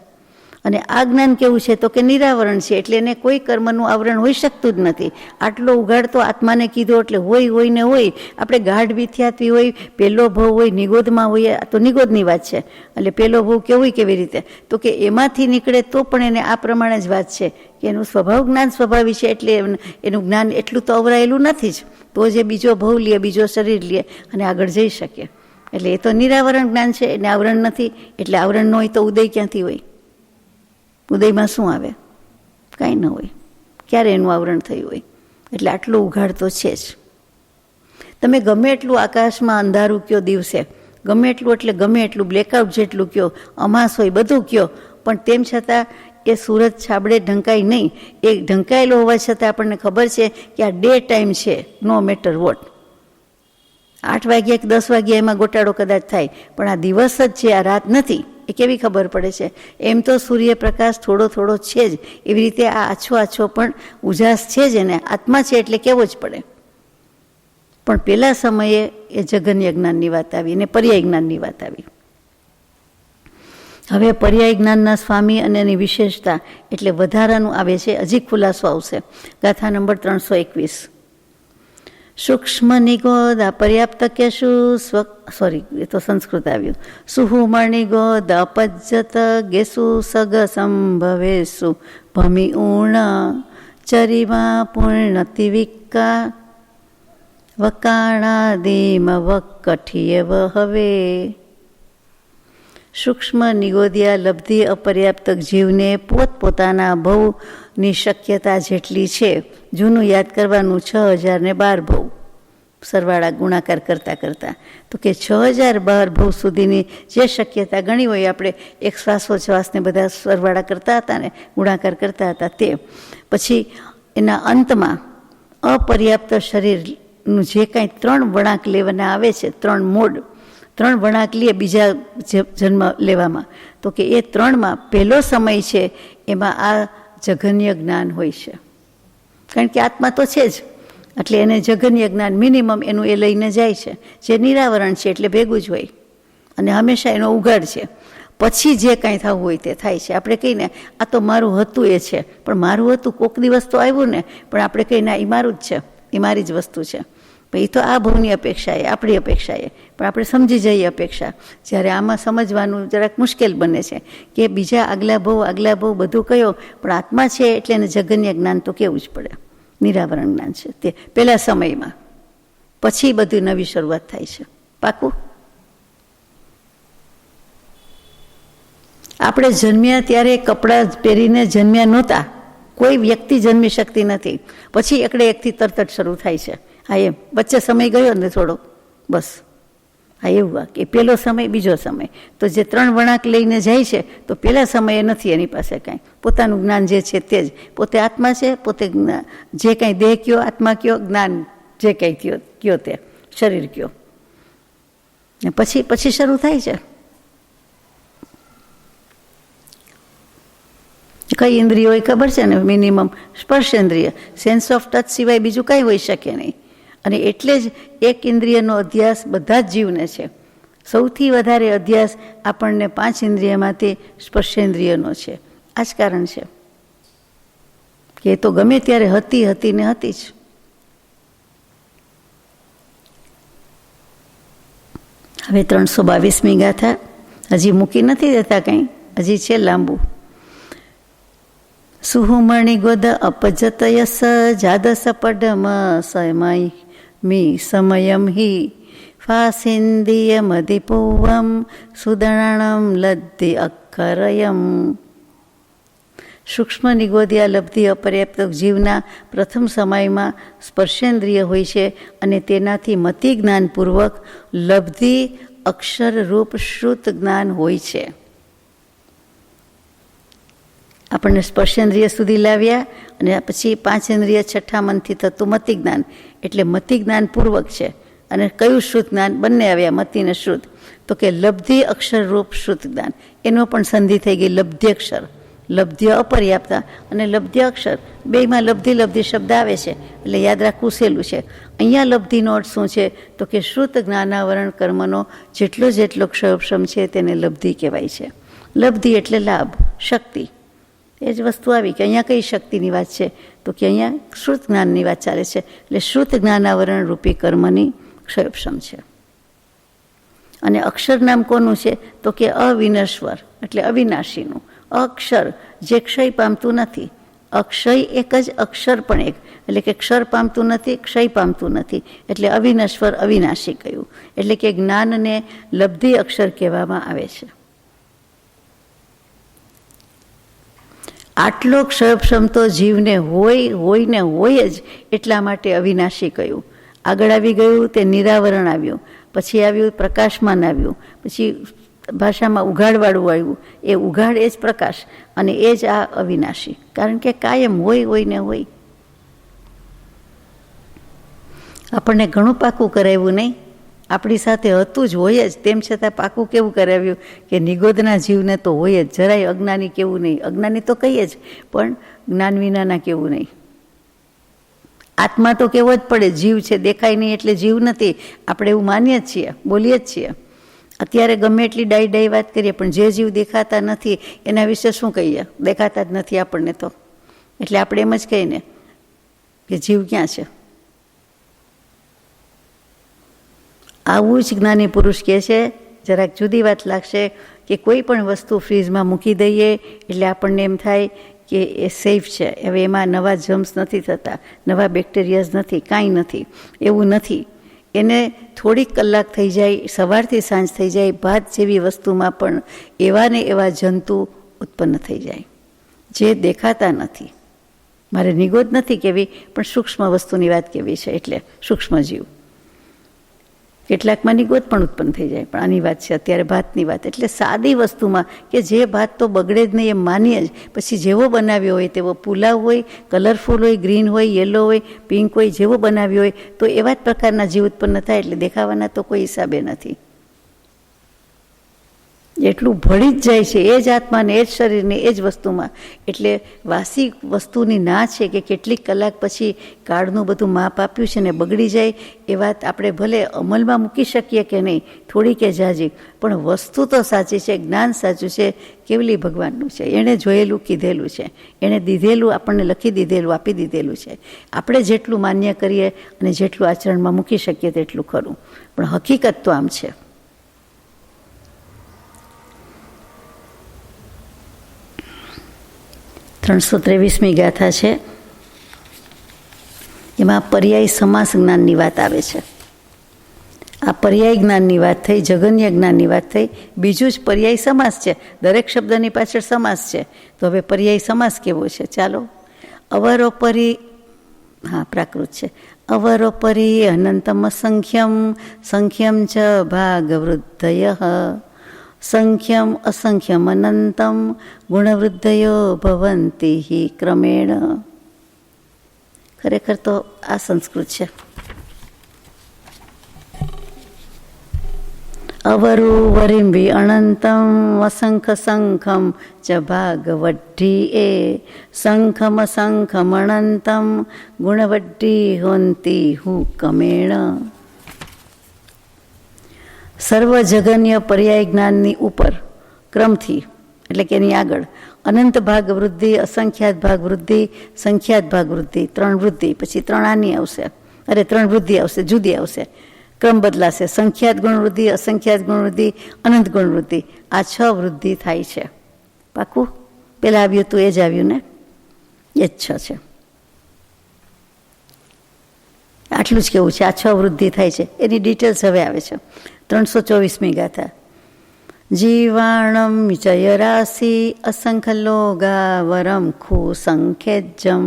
અને આ જ્ઞાન કેવું છે? તો કે નિરાવરણ છે. એટલે એને કોઈ કર્મનું આવરણ હોઈ શકતું જ નથી. આટલો ઉઘાડ તો આત્માને કીધો એટલે હોય ને હોય. આપણે ગાઢ વિખ્યાતવી હોય, પહેલો ભવ હોય, નિગોદમાં હોય, આ તો નિગોદની વાત છે. એટલે પહેલો ભવ કેવું કેવી રીતે? તો કે એમાંથી નીકળે તો પણ એને આ પ્રમાણે જ વાત છે કે એનું સ્વભાવ જ્ઞાન સ્વભાવી છે. એટલે એનું જ્ઞાન એટલું તો અવરાયેલું નથી જ. તો જે બીજો ભવ લે, બીજો શરીર લે અને આગળ જઈ શકે. એટલે એ તો નિરાવરણ જ્ઞાન છે, એને આવરણ નથી. એટલે આવરણ ન હોય તો ઉદય ક્યાંથી હોય? ઉદયમાં શું આવે? કાંઈ ન હોય. ક્યારે એનું આવરણ થયું હોય? એટલે આટલું ઉઘાડ તો છે જ. તમે ગમે એટલું આકાશમાં અંધારું કયો દિવસે, ગમે એટલું એટલે ગમે એટલું બ્લેકઆઉટ જેટલું કયો, અમાસ હોય, બધું કયો, પણ તેમ છતાં એ સૂરજ છાબડે ઢંકાય નહીં. એ ઢંકાયેલો હોવા છતાં આપણને ખબર છે કે આ ડે ટાઈમ છે, નો મેટર વોટ. 8 વાગ્યા કે 10 વાગ્યા એમાં ગોટાળો કદાચ થાય, પણ આ દિવસ જ છે, આ રાત નથી. એ કેવી ખબર પડે છે? એમ તો સૂર્યપ્રકાશ થોડો થોડો છે જ, એવી રીતે આ આછો આછો પણ ઉજાસ છે જ, એને આત્મા છે એટલે કેવો જ પડે. પણ પેલા સમયે એ જગન્ય જ્ઞાનની વાત આવી અને પર્યાય જ્ઞાનની વાત આવી. હવે પર્યાય જ્ઞાનના સ્વામી અને એની વિશેષતા એટલે વધારાનું આવે છે. હજી ખુલાસો આવશે. ગાથા નંબર 321. સૂક્ષ્મ નિગોદ અપર્યાપ્ત કેશુ એ તો સંસ્કૃત આવ્યું. સુહુમણિગોદ અપજ્જત ગેસુ સગ સંભવેસુ ભમિ ઊર્ણ ચરિમા પૂર્ણતિવિકા વકાણાદિમ વકઠિયવ હવે. સૂક્ષ્મ નિગોદિયા લબ્ધિ અપર્યાપ્ત જીવને પોતપોતાના ભવની શક્યતા જેટલી છે. જૂનું યાદ કરવાનું 6012 ભવ, સરવાળા ગુણાકાર કરતાં તો કે 6012 ભવ સુધીની જે શક્યતા ગણી હોય, આપણે એક શ્વાસોચ્છ્વાસને બધા સરવાળા કરતા હતા ને ગુણાકાર કરતા હતા, તે પછી એના અંતમાં અપર્યાપ્ત શરીરનું જે કાંઈ 3 વળાંક લેવાના આવે છે, 3 મોડ, 3 વળાંક લે બીજા જન્મ લેવામાં, તો કે એ 3માં પહેલો સમય છે એમાં આ જઘન્ય જ્ઞાન હોય છે. કારણ કે આત્મા તો છે જ, એટલે એને જઘન્ય જ્ઞાન મિનિમમ એનું એ લઈને જાય છે, જે નિરાવરણ છે એટલે ભેગું જ હોય અને હંમેશા એનો ઉઘાડ છે. પછી જે કાંઈ થવું હોય તે થાય છે. આપણે કહીને આ તો મારું હતું એ છે, પણ મારું હતું કોઈક દિવસ તો આવ્યું ને, પણ આપણે કહીને એ મારું જ છે, એ મારી જ વસ્તુ છે. પણ એ તો આ ભવની અપેક્ષાએ, આપણી અપેક્ષાએ, પણ આપણે સમજી જઈએ અપેક્ષા. જ્યારે આમાં સમજવાનું જરાક મુશ્કેલ બને છે કે બીજા આગલા ભવ બધું કયો, પણ આત્મા છે એટલે એને જગન્ય જ્ઞાન તો કેવું જ પડે. નિરાવરણ જ્ઞાન છે તે પહેલા સમયમાં, પછી બધી નવી શરૂઆત થાય છે. પાકું? આપણે જન્મ્યા ત્યારે કપડાં પહેરીને જન્મ્યા નહોતા, કોઈ વ્યક્તિ જન્મી શકતી નથી. પછી એકથી તરત જ શરૂ થાય છે. હા, એમ વચ્ચે સમય ગયો ને થોડો, બસ. હા, એવું કે પહેલો સમય, બીજો સમય. તો જે 3 વળાંક લઈને જાય છે, તો પહેલા સમયે નથી એની પાસે કાંઈ. પોતાનું જ્ઞાન જે છે તે જ, પોતે આત્મા છે, પોતે જે કાંઈ દેહ કયો, આત્મા કયો, જ્ઞાન જે કાંઈ કયો તે શરીર કયો, ને પછી શરૂ થાય છે. કઈ ઇન્દ્રિયો હોય ખબર છે ને? મિનિમમ સ્પર્શેન્દ્રિય, સેન્સ ઓફ ટચ સિવાય બીજું કાંઈ હોઈ શકે નહીં. અને એટલે જ એક ઇન્દ્રિયનો અધ્યાસ બધા જ જીવને છે. સૌથી વધારે અધ્યાસ આપણને 5 ઇન્દ્રિયમાંથી સ્પર્શેન્દ્રિયનો છે. આ જ કારણ છે કે એ તો ગમે ત્યારે હતી ને હતી જ. હવે 322મી ગાથા હજી મૂકી નથી દેતા કંઈ, હજી છે લાંબુ. સુહુમણિ ગોદ અપજતયસ જાદસ પડમ સમય મી સમયમ હિ ફાસિન્દિયમધિપૂવમ સુદર્ણમ લબ્ધિ અક્ષરયમ. સૂક્ષ્મ નિગોદિયા લબ્ધિ અપર્યાપ્ત જીવના પ્રથમ સમયમાં સ્પર્શેન્દ્રિય હોય છે અને તેનાથી મતિ જ્ઞાનપૂર્વક લબ્ધિ અક્ષર રૂપ શ્રુત જ્ઞાન હોય છે. આપણને સ્પર્શેન્દ્રિય સુધી લાવ્યા અને પછી 5 ઇન્દ્રિય છઠ્ઠા મનથી થતું મતિ જ્ઞાન, એટલે મતિ જ્ઞાન પૂર્વક છે. અને કયું શ્રુત જ્ઞાન? બંને આવ્યા, મતિ ને શ્રુત. તો કે લબ્ધિ અક્ષર રૂપ શ્રુત જ્ઞાન, એનો પણ સંધિ થઈ ગઈ. લબ્ધિ અક્ષર, લબ્ધ્ય અપર્યાપ્તા અને લબ્ધ્ય અક્ષર, બેયમાં લબ્ધિ શબ્દ આવે છે એટલે યાદ રાખવું સહેલું છે. અહીંયા લબ્ધિનો અર્થ શું છે? તો કે શ્રુત જ્ઞાનાવરણ કર્મનો જેટલો ક્ષયક્ષમ છે તેને લબ્ધિ કહેવાય છે. લબ્ધિ એટલે લાભ, શક્તિ. એ જ વસ્તુ આવી કે અહીંયા કઈ શક્તિની વાત છે? તો કે અહીંયા શ્રુત જ્ઞાનની વાત ચાલે છે. એટલે શ્રુત જ્ઞાનાવરણ રૂપી કર્મની ક્ષયક્ષમ છે. અને અક્ષર નામ કોનું છે? તો કે અવિનશ્વર એટલે અવિનાશીનું. અક્ષર જે ક્ષય પામતું નથી. અક્ષય એક જ, અક્ષર પણ એક, એટલે કે ક્ષર પામતું નથી, ક્ષય પામતું નથી, એટલે અવિનશ્વર અવિનાશી કહ્યું. એટલે કે જ્ઞાનને લબ્ધિ અક્ષર કહેવામાં આવે છે. આટલો ક્ષયક્ષમ તો જીવને હોય ને હોય જ, એટલા માટે અવિનાશી કહ્યું. આગળ આવી ગયું તે નિરાવરણ આવ્યું, પછી આવ્યું પ્રકાશમાન આવ્યું, પછી ભાષામાં ઉઘાડવાળું આવ્યું. એ ઉઘાડ એ જ પ્રકાશ અને એ જ આ અવિનાશી, કારણ કે કાયમ હોય ને હોય. આપણને ઘણું પાકું કરાવ્યું નહીં, આપણી સાથે હતું જ, હોય જ, તેમ છતાં પાકું કેવું કરાવ્યું કે નિગોદના જીવને તો હોય જ, જરાય અજ્ઞાની કેવું નહીં. અજ્ઞાની તો કહીએ જ, પણ જ્ઞાન વિનાના કેવું નહીં. આત્મા તો કેવો જ પડે, જીવ છે, દેખાય નહીં એટલે જીવ નથી, આપણે એવું માનીએ જ છીએ, બોલીએ જ છીએ. અત્યારે ગમે એટલી ડાઈ વાત કરીએ, પણ જે જીવ દેખાતા નથી એના વિશે શું કહીએ? દેખાતા જ નથી આપણને તો, એટલે આપણે એમ જ કહીએ ને કે જીવ ક્યાં છે. આવું જ જ્ઞાની પુરુષ કહે છે. જરાક જુદી વાત લાગશે કે કોઈ પણ વસ્તુ ફ્રીજમાં મૂકી દઈએ એટલે આપણને એમ થાય કે એ સેફ છે, હવે એમાં નવા જર્મ્સ નથી થતા, નવા બેક્ટેરિયાઝ નથી, કાંઈ નથી. એવું નથી. એને થોડીક કલાક થઈ જાય, સવારથી સાંજ થઈ જાય, ભાત જેવી વસ્તુમાં પણ એવા ને એવા જંતુ ઉત્પન્ન થઈ જાય જે દેખાતા નથી. મારે નિગોદ નથી કહેવી, પણ સૂક્ષ્મ વસ્તુની વાત કહેવી છે, એટલે સૂક્ષ્મ જીવ. કેટલાકમાં નિગોદ પણ ઉત્પન્ન થઈ જાય, પણ આની વાત છે અત્યારે ભાતની વાત. એટલે સાદી વસ્તુમાં કે જે ભાત તો બગડે જ નહીં એમ માનીએ જ, પછી જેવો બનાવ્યો હોય તેવો, પુલાવ હોય, કલરફુલ હોય, ગ્રીન હોય, યલો હોય, પિંક હોય, જેવો બનાવ્યો હોય તો એવા જ પ્રકારના જીવ ઉત્પન્ન થાય. એટલે દેખાવાના તો કોઈ હિસાબે નથી. એટલું ભળી જ જાય છે એ જ આત્માને, એ જ શરીરને, એ જ વસ્તુમાં. એટલે વાસી વસ્તુની ના છે કે કેટલીક કલાક પછી કાળનું બધું માપ આપ્યું છે ને બગડી જાય, એ વાત આપણે ભલે અમલમાં મૂકી શકીએ કે નહીં, થોડી કે જાજી, પણ વસ્તુ તો સાચી છે, જ્ઞાન સાચું છે, કેવલી ભગવાનનું છે. એણે જોયેલું કીધેલું છે, એણે દીધેલું આપણને લખી દીધેલું, આપી દીધેલું છે. આપણે જેટલું માન્ય કરીએ અને જેટલું આચરણમાં મૂકી શકીએ તેટલું ખરું, પણ હકીકત તો આમ છે. ત્રણસો 23મી ગાથા છે, એમાં પર્યાય સમાસ જ્ઞાનની વાત આવે છે. આ પર્યાય જ્ઞાનની વાત થઈ, જગન્ય જ્ઞાનની વાત થઈ, બીજું જ પર્યાય સમાસ છે. દરેક શબ્દની પાછળ સમાસ છે. તો હવે પર્યાય સમાસ કેવો છે? ચાલો. અવરોપરી, હા પ્રાકૃત છે. અવરોપરી અનંતમ સંખ્યમ, સંખ્યમ ચ ભાગવૃદ્ધય, સંખ્યમ અસંખ્યમ અનંતમ ગુણવૃદ્ધયો ભવંતી હિ ક્રમેણ. ખરેખર તો આ સંસ્કૃત છે. અવરુ વરિંભી અનંતમ અસંખ સંખમ ચ ભાગવઢી એ, સંખમ અસંખમ અનંતમ ગુણવઢી હોંતી હું ક્રમેણ. સર્વ જગન્ય પર્યાય જ્ઞાનની ઉપર ક્રમથી, એટલે કે એની આગળ અનંત ભાગ વૃદ્ધિ, અસંખ્યાત ભાગ વૃદ્ધિ, સંખ્યાત ભાગ વૃદ્ધિ, 3 વૃદ્ધિ, પછી 3 આની આવશે, 3 વૃદ્ધિ આવશે, જુદી આવશે, ક્રમ બદલાશે. સંખ્યાત ગુણવૃદ્ધિ, અસંખ્યાત ગુણવૃદ્ધિ, અનંત ગુણવૃદ્ધિ, આ 6 વૃદ્ધિ થાય છે. પાકું? પેલા આવ્યું હતું એ જ આવ્યું ને, એ જ 6 છે. આટલું જ કેવું છે. આ 6 વૃદ્ધિ થાય છે, એની ડિટેલ્સ હવે આવે છે. 324મી ગાથા. જીવાણમ ચયરાસી અસંખલોગાવરમ ખુ સંખ્યજમ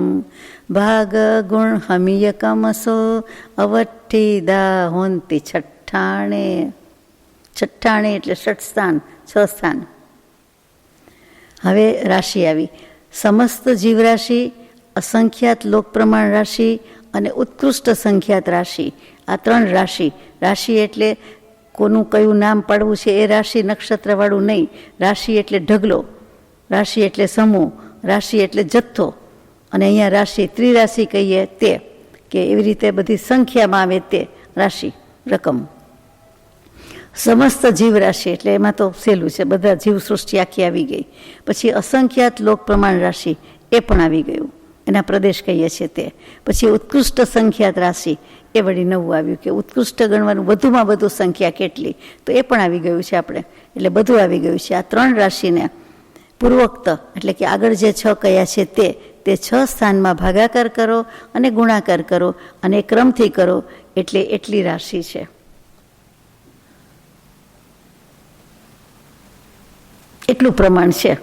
ભાગ ગુણ હમિયકમસો અવઠ્ઠીદા હોંતી છઠ્ઠાણે. છઠ્ઠાણે એટલે 6 સ્થાન, 6 સ્થાન. હવે રાશિ આવી. સમસ્ત જીવરાશિ, અસંખ્યાત લોક પ્રમાણ રાશિ અને ઉત્કૃષ્ટ સંખ્યાત રાશિ. આ 3 રાશિ. રાશિ એટલે કોનું કયું નામ પાડવું છે એ રાશિ, નક્ષત્રવાળું નહીં. રાશિ એટલે ઢગલો, રાશિ એટલે સમૂહ, રાશિ એટલે જથ્થો. અને અહીંયા રાશિ, ત્રિરાશિ કહીએ તે, કે એવી રીતે બધી સંખ્યામાં આવે તે રાશિ, રકમ. સમસ્ત જીવ રાશિ એટલે એમાં તો સહેલું છે, બધા જીવ સૃષ્ટિ આખી આવી ગઈ. પછી અસંખ્યાત લોક પ્રમાણ રાશિ, એ પણ આવી ગયું, એના પ્રદેશ કહીએ છીએ તે. પછી ઉત્કૃષ્ટ સંખ્યાત રાશિ, એ વળી નવું આવ્યું કે ઉત્કૃષ્ટ ગણવાનું, વધુમાં વધુ સંખ્યા કેટલી, તો એ પણ આવી ગયું છે આપણે. એટલે બધું આવી ગયું છે. આ 3 રાશિને પૂર્વોક્ત એટલે કે આગળ જે 6 કયા છે તે 6 સ્થાનમાં ભાગાકાર કરો અને ગુણાકાર કરો અને ક્રમથી કરો, એટલે એટલી રાશિ છે. એટલું પ્રમાણ છે.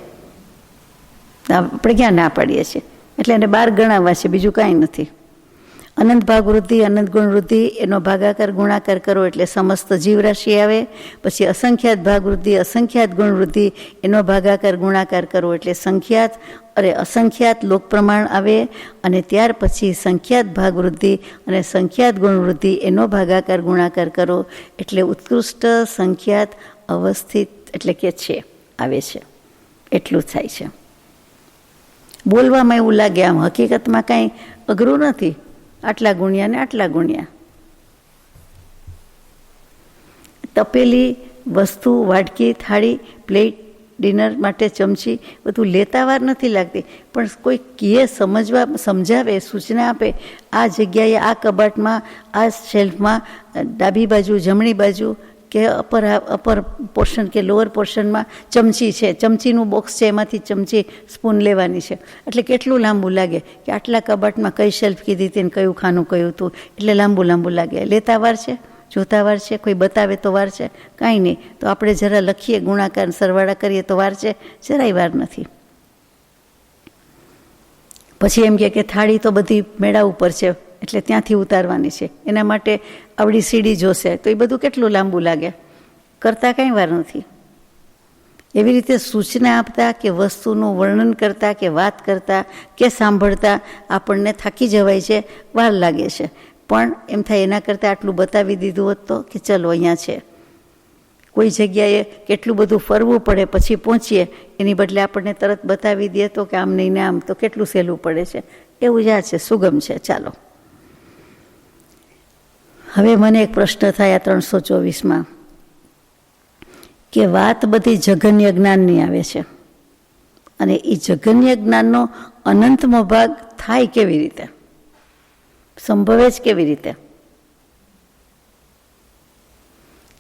આપણે ક્યાં ના પાડીએ છીએ? એટલે એને 12 ગણાવવા છે, બીજું કાંઈ નથી. અનંત ભાગ વૃદ્ધિ, અનંત ગુણ વૃદ્ધિ, એનો ભાગાકાર ગુણાકાર કરો એટલે સમસ્ત જીવરાશિ આવે. પછી અસંખ્યાત ભાગ વૃદ્ધિ, અસંખ્યાત ગુણ વૃદ્ધિ, એનો ભાગાકાર ગુણાકાર કરો એટલે અસંખ્યાત લોક પ્રમાણ આવે. અને ત્યાર પછી સંખ્યાત ભાગ વૃદ્ધિ અને સંખ્યાત ગુણ વૃદ્ધિ, એનો ભાગાકાર ગુણાકાર કરો એટલે ઉત્કૃષ્ટ સંખ્યાત અવસ્થિત એટલે કે છે આવે છે. એટલું થાય છે. બોલવામાં એવું લાગે, આમ હકીકતમાં કાંઈ અઘરું નથી. આટલા ગુણ્યા ને આટલા ગુણ્યા. તપેલી વસ્તુ, વાડકી, થાળી, પ્લેટ, ડિનર માટે ચમચી, બધું લેતા વાર નથી લાગતી. પણ કોઈ કહે, સમજાવે, સૂચના આપે, આ જગ્યાએ, આ કબાટમાં, આ શેલ્ફમાં, ડાબી બાજુ, જમણી બાજુ કે અપર પોર્શન કે લોઅર પોર્શનમાં ચમચી છે, ચમચીનું બોક્સ છે, એમાંથી ચમચી સ્પૂન લેવાની છે. એટલે કેટલું લાંબુ લાગે કે આટલા કબાટમાં કઈ શેલ્ફ કીધી હતી ને કયું ખાનું કયું હતું, એટલે લાંબુ લાગે. લેતા વાર છે, જોતા વાર છે, કોઈ બતાવે તો વાર છે? કાંઈ નહીં. તો આપણે જરા લખીએ, ગુણાકાર સરવાળા કરીએ તો વાર છે? જરાય વાર નથી. પછી એમ કે થાળી તો બધી મેળા ઉપર છે એટલે ત્યાંથી ઉતારવાની છે, એના માટે આવડી સીડી જોશે, તો એ બધું કેટલું લાંબુ લાગે. કરતાં કાંઈ વાર નથી. એવી રીતે સૂચના આપતા કે વસ્તુનું વર્ણન કરતા કે વાત કરતા કે સાંભળતા આપણને થાકી જવાય છે, વાર લાગે છે. પણ એમ થાય એના કરતાં આટલું બતાવી દીધું હોત તો કે ચલો અહીંયા છે. કોઈ જગ્યાએ કેટલું બધું ફરવું પડે પછી પહોંચીએ, એની બદલે આપણને તરત બતાવી દે તો કે આમ નહીં ને આમ, તો કેટલું સહેલું પડે છે. એવું જ આ છે, સુગમ છે. ચાલો, હવે મને એક પ્રશ્ન થાય 324માં કે વાત બધી જઘન્ય જ્ઞાનની આવે છે, અને એ જઘન્ય જ્ઞાનનો અનંતમો ભાગ થાય કેવી રીતે, સંભવે જ કેવી રીતે?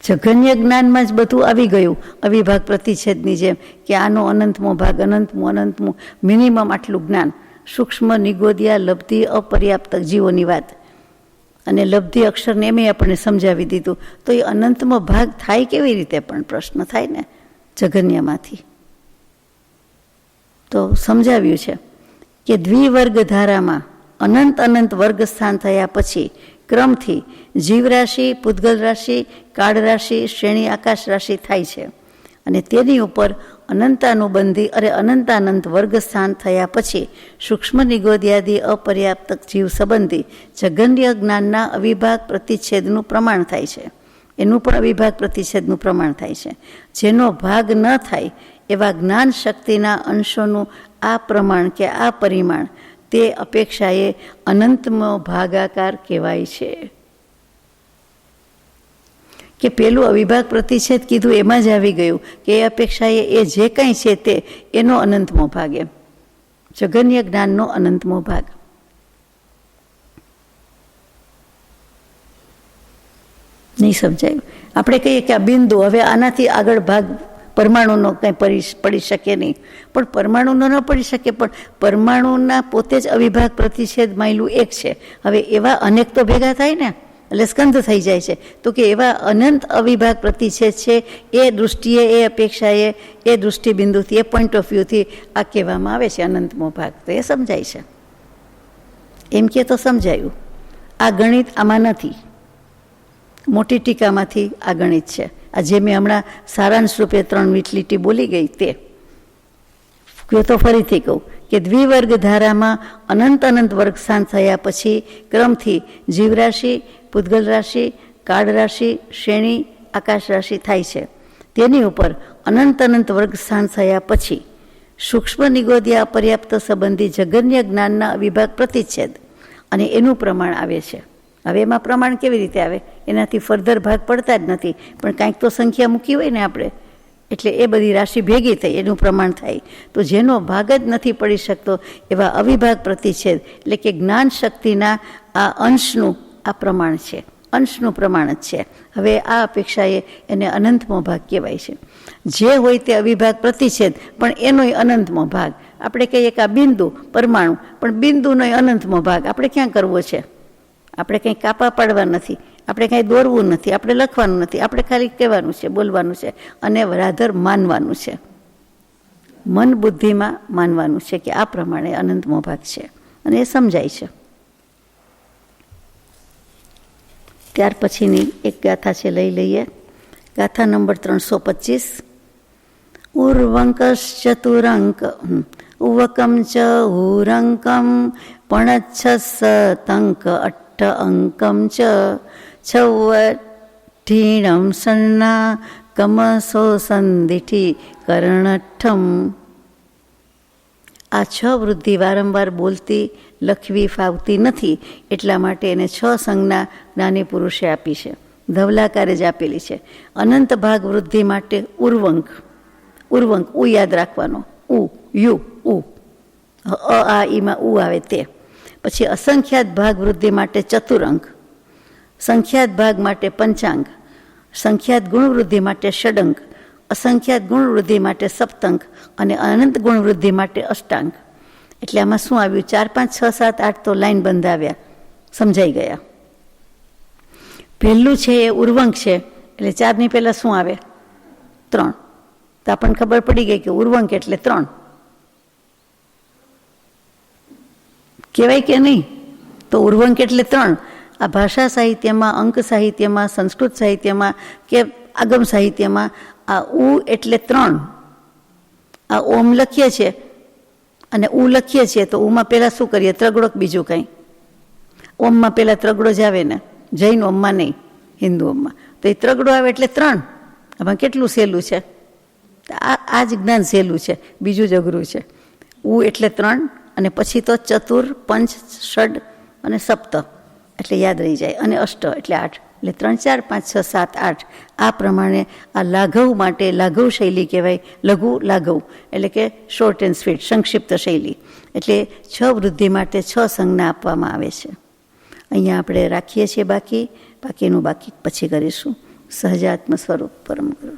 જઘન્ય જ્ઞાનમાં જ બધું આવી ગયું, અવિભાગ પ્રતિછેદની જેમ કે આનો અનંતમો ભાગ, અનંતમું મિનિમમ આટલું જ્ઞાન. સૂક્ષ્મ, નિગોદિયા, લબ્ધિ, અપર્યાપ્ત જીવોની વાત, અને લબ્ધિ અક્ષરને એમ આપણને સમજાવી દીધું. તો એ અનંતમો ભાગ થાય કેવી રીતે? પણ પ્રશ્ન થાય ને જઘન્યમાંથી. તો સમજાવ્યું છે કે દ્વિવર્ગ ધારામાં અનંત વર્ગ સ્થાન થયા પછી ક્રમથી જીવરાશિ, પૂતગલ રાશિ, કાળ રાશિ, શ્રેણી, આકાશ રાશિ થાય છે. અને તેની ઉપર અનંતાનંત વર્ગ સ્થાન થયા પછી સૂક્ષ્મ, નિગોદિયાદિ, અપર્યાપ્ત જીવ સંબંધી જઘન્ય જ્ઞાનના અવિભાગ પ્રતિચ્છેદનું પ્રમાણ થાય છે. એનું પણ અવિભાગ પ્રતિચ્છેદનું પ્રમાણ થાય છે. જેનો ભાગ ન થાય એવા જ્ઞાન શક્તિના અંશોનું આ પ્રમાણ કે આ પરિમાણ તે અપેક્ષાએ અનંતમો ભાગાકાર કહેવાય છે. કે પેલું અવિભાગ પ્રતિચ્છેદ કીધું એમાં જ આવી ગયું કે એ અપેક્ષાએ એ જે કંઈ છે તે એનો અનંતમો ભાગ, એમ જઘન્ય જ્ઞાનનો અનંતમો ભાગ. નહીં સમજાયું? આપણે કહીએ કે આ બિંદુ, હવે આનાથી આગળ ભાગ પરમાણુનો કંઈ પડી શકે નહીં. પણ પરમાણુનો ન પડી શકે, પણ પરમાણુના પોતે જ અવિભાગ પ્રતિચ્છેદ માયલું એક છે. હવે એવા અનેક તો ભેગા થાય ને, એટલે સ્કંદ થઈ જાય છે. તો કે એવા અનંત અવિભાગ પ્રતિચ્છેદ છે, એ દૃષ્ટિએ, એ અપેક્ષાએ, એ દૃષ્ટિબિંદુથી, એ પોઈન્ટ ઓફ વ્યૂથી આ કહેવામાં આવે છે અનંતમો ભાગ. તો એ સમજાય છે. એમ કે તો સમજાયું. આ ગણિત આમાં નથી, મોટી ટીકામાંથી આ ગણિત છે. આ જે મેં હમણાં સારાંશ રૂપે 3 લીટી બોલી ગઈ તે તો ફરીથી કહું કે દ્વિવર્ગ ધારામાં અનંત વર્ગ સ્થાન થયા પછી ક્રમથી જીવરાશિ, પૂતગલ રાશિ, કાળ રાશિ, શ્રેણી, આકાશ રાશિ થાય છે. તેની ઉપર અનંત વર્ગ સ્થાન થયા પછી સૂક્ષ્મ, નિગોદિયા, અપર્યાપ્ત સંબંધી જઘન્ય જ્ઞાનના અવિભાગ પ્રતિચ્છેદ અને એનું પ્રમાણ આવે છે. હવે એમાં પ્રમાણ કેવી રીતે આવે? એનાથી ફર્ધર ભાગ પડતા જ નથી, પણ કાંઈક તો સંખ્યા મૂકી હોય ને આપણે, એટલે એ બધી રાશિ ભેગી થઈ એનું પ્રમાણ થાય. તો જેનો ભાગ જ નથી પડી શકતો એવા અવિભાગ પ્રતિચ્છેદ એટલે કે જ્ઞાન શક્તિના આ અંશનું આ પ્રમાણ છે, અંશનું પ્રમાણ જ છે. હવે આ અપેક્ષાએ એને અનંતમો ભાગ કહેવાય છે. જે હોય તે અવિભાગ પ્રતિચ્છેદ, પણ એનોય અનંતમો ભાગ. આપણે કહીએ કે આ બિંદુ, પરમાણુ, પણ બિંદુનો અનંતમો ભાગ આપણે ક્યાં કરવો છે? આપણે કંઈ કાપા પાડવા નથી, આપણે કાંઈ દોરવું નથી, આપણે લખવાનું નથી, આપણે ખાલી કહેવાનું છે, બોલવાનું છે અને રાધર માનવાનું છે. મન બુદ્ધિમાં માનવાનું છે કે આ પ્રમાણે અનંતમો ભાગ છે, અને એ સમજાય છે. ત્યાર પછીની એક ગાથા છે, લઈ લઈએ. ગાથા નંબર 325. ઉર્વંકશ્ચતુરંક ઉવકમ ચ ઉરંકમ પણચ્છસતંક અટ્ઠ અંકમ ચ છવ્વઠ્ઠીણમ સન્ના કમસો સંદિઠી કર્ણઠ્ઠમ. આ 6 વૃદ્ધિ વારંવાર બોલતી લખવી ફાવતી નથી, એટલા માટે એને 6 સંજ્ઞા જ્ઞાની પુરુષે આપી છે, ધવલાકારે જ આપેલી છે. અનંત ભાગ વૃદ્ધિ માટે ઉર્વંક, ઉર્વંક ઉ યાદ રાખવાનો, ઉ યુ ઉ, આ ઈમાં ઉ આવે તે. પછી અસંખ્યાત ભાગ વૃદ્ધિ માટે ચતુરંક, સંખ્યાત ભાગ માટે પંચાંગ, સંખ્યાત ગુણ વૃદ્ધિ માટે ષડંક, અસંખ્યાત ગુણ વૃદ્ધિ માટે સપ્તંક અને અનંત ગુણ વૃદ્ધિ માટે અષ્ટાંગ. એટલે આમાં શું આવ્યું? 4, 5, 6, 7, 8 તો લાઈન બંધાવ્યા, સમજાઈ ગયા. પહેલું છે એ ઉર્વંક છે, એટલે 4ની પહેલા શું આવે? 3. તો આપણને ખબર પડી ગઈ કે ઉર્વંક એટલે 3 કહેવાય કે નહીં? તો ઉર્વંક એટલે 3. આ ભાષા સાહિત્યમાં, અંક સાહિત્યમાં, સંસ્કૃત સાહિત્યમાં કે આગમ સાહિત્યમાં આ ઉ એટલે 3. આ ઓમ લખીએ છીએ અને ઉ લખીએ છીએ, તો ઉમાં પહેલાં શું કરીએ? ત્રગડો કે બીજું કંઈ? ઓમમાં પહેલાં ત્રગડો જ આવે ને, જૈન ઓમમાં નહીં, હિન્દુ ઓમમાં. તો એ ત્રગડો આવે એટલે 3. આમાં કેટલું સહેલું છે! આ જ જ્ઞાન સહેલું છે, બીજું જ અઘરું છે. ઉ એટલે 3, અને પછી તો ચતુર, પંચ, ષડ અને સપ્ત એટલે યાદ રહી જાય, અને અષ્ટ એટલે 8. એટલે 3, 4, 5, 6, 7, 8 આ પ્રમાણે આ લાઘવ માટે લાઘવ શૈલી કહેવાય. લઘુ લાઘવ એટલે કે શોર્ટ એન્ડ સ્વીટ, સંક્ષિપ્ત શૈલી. એટલે 6 વૃદ્ધિ માટે 6 સંજ્ઞા આપવામાં આવે છે. અહીંયા આપણે રાખીએ છીએ, બાકીનું બાકી પછી કરીશું. સહજાત્મ સ્વરૂપ પરમ ગુરુ.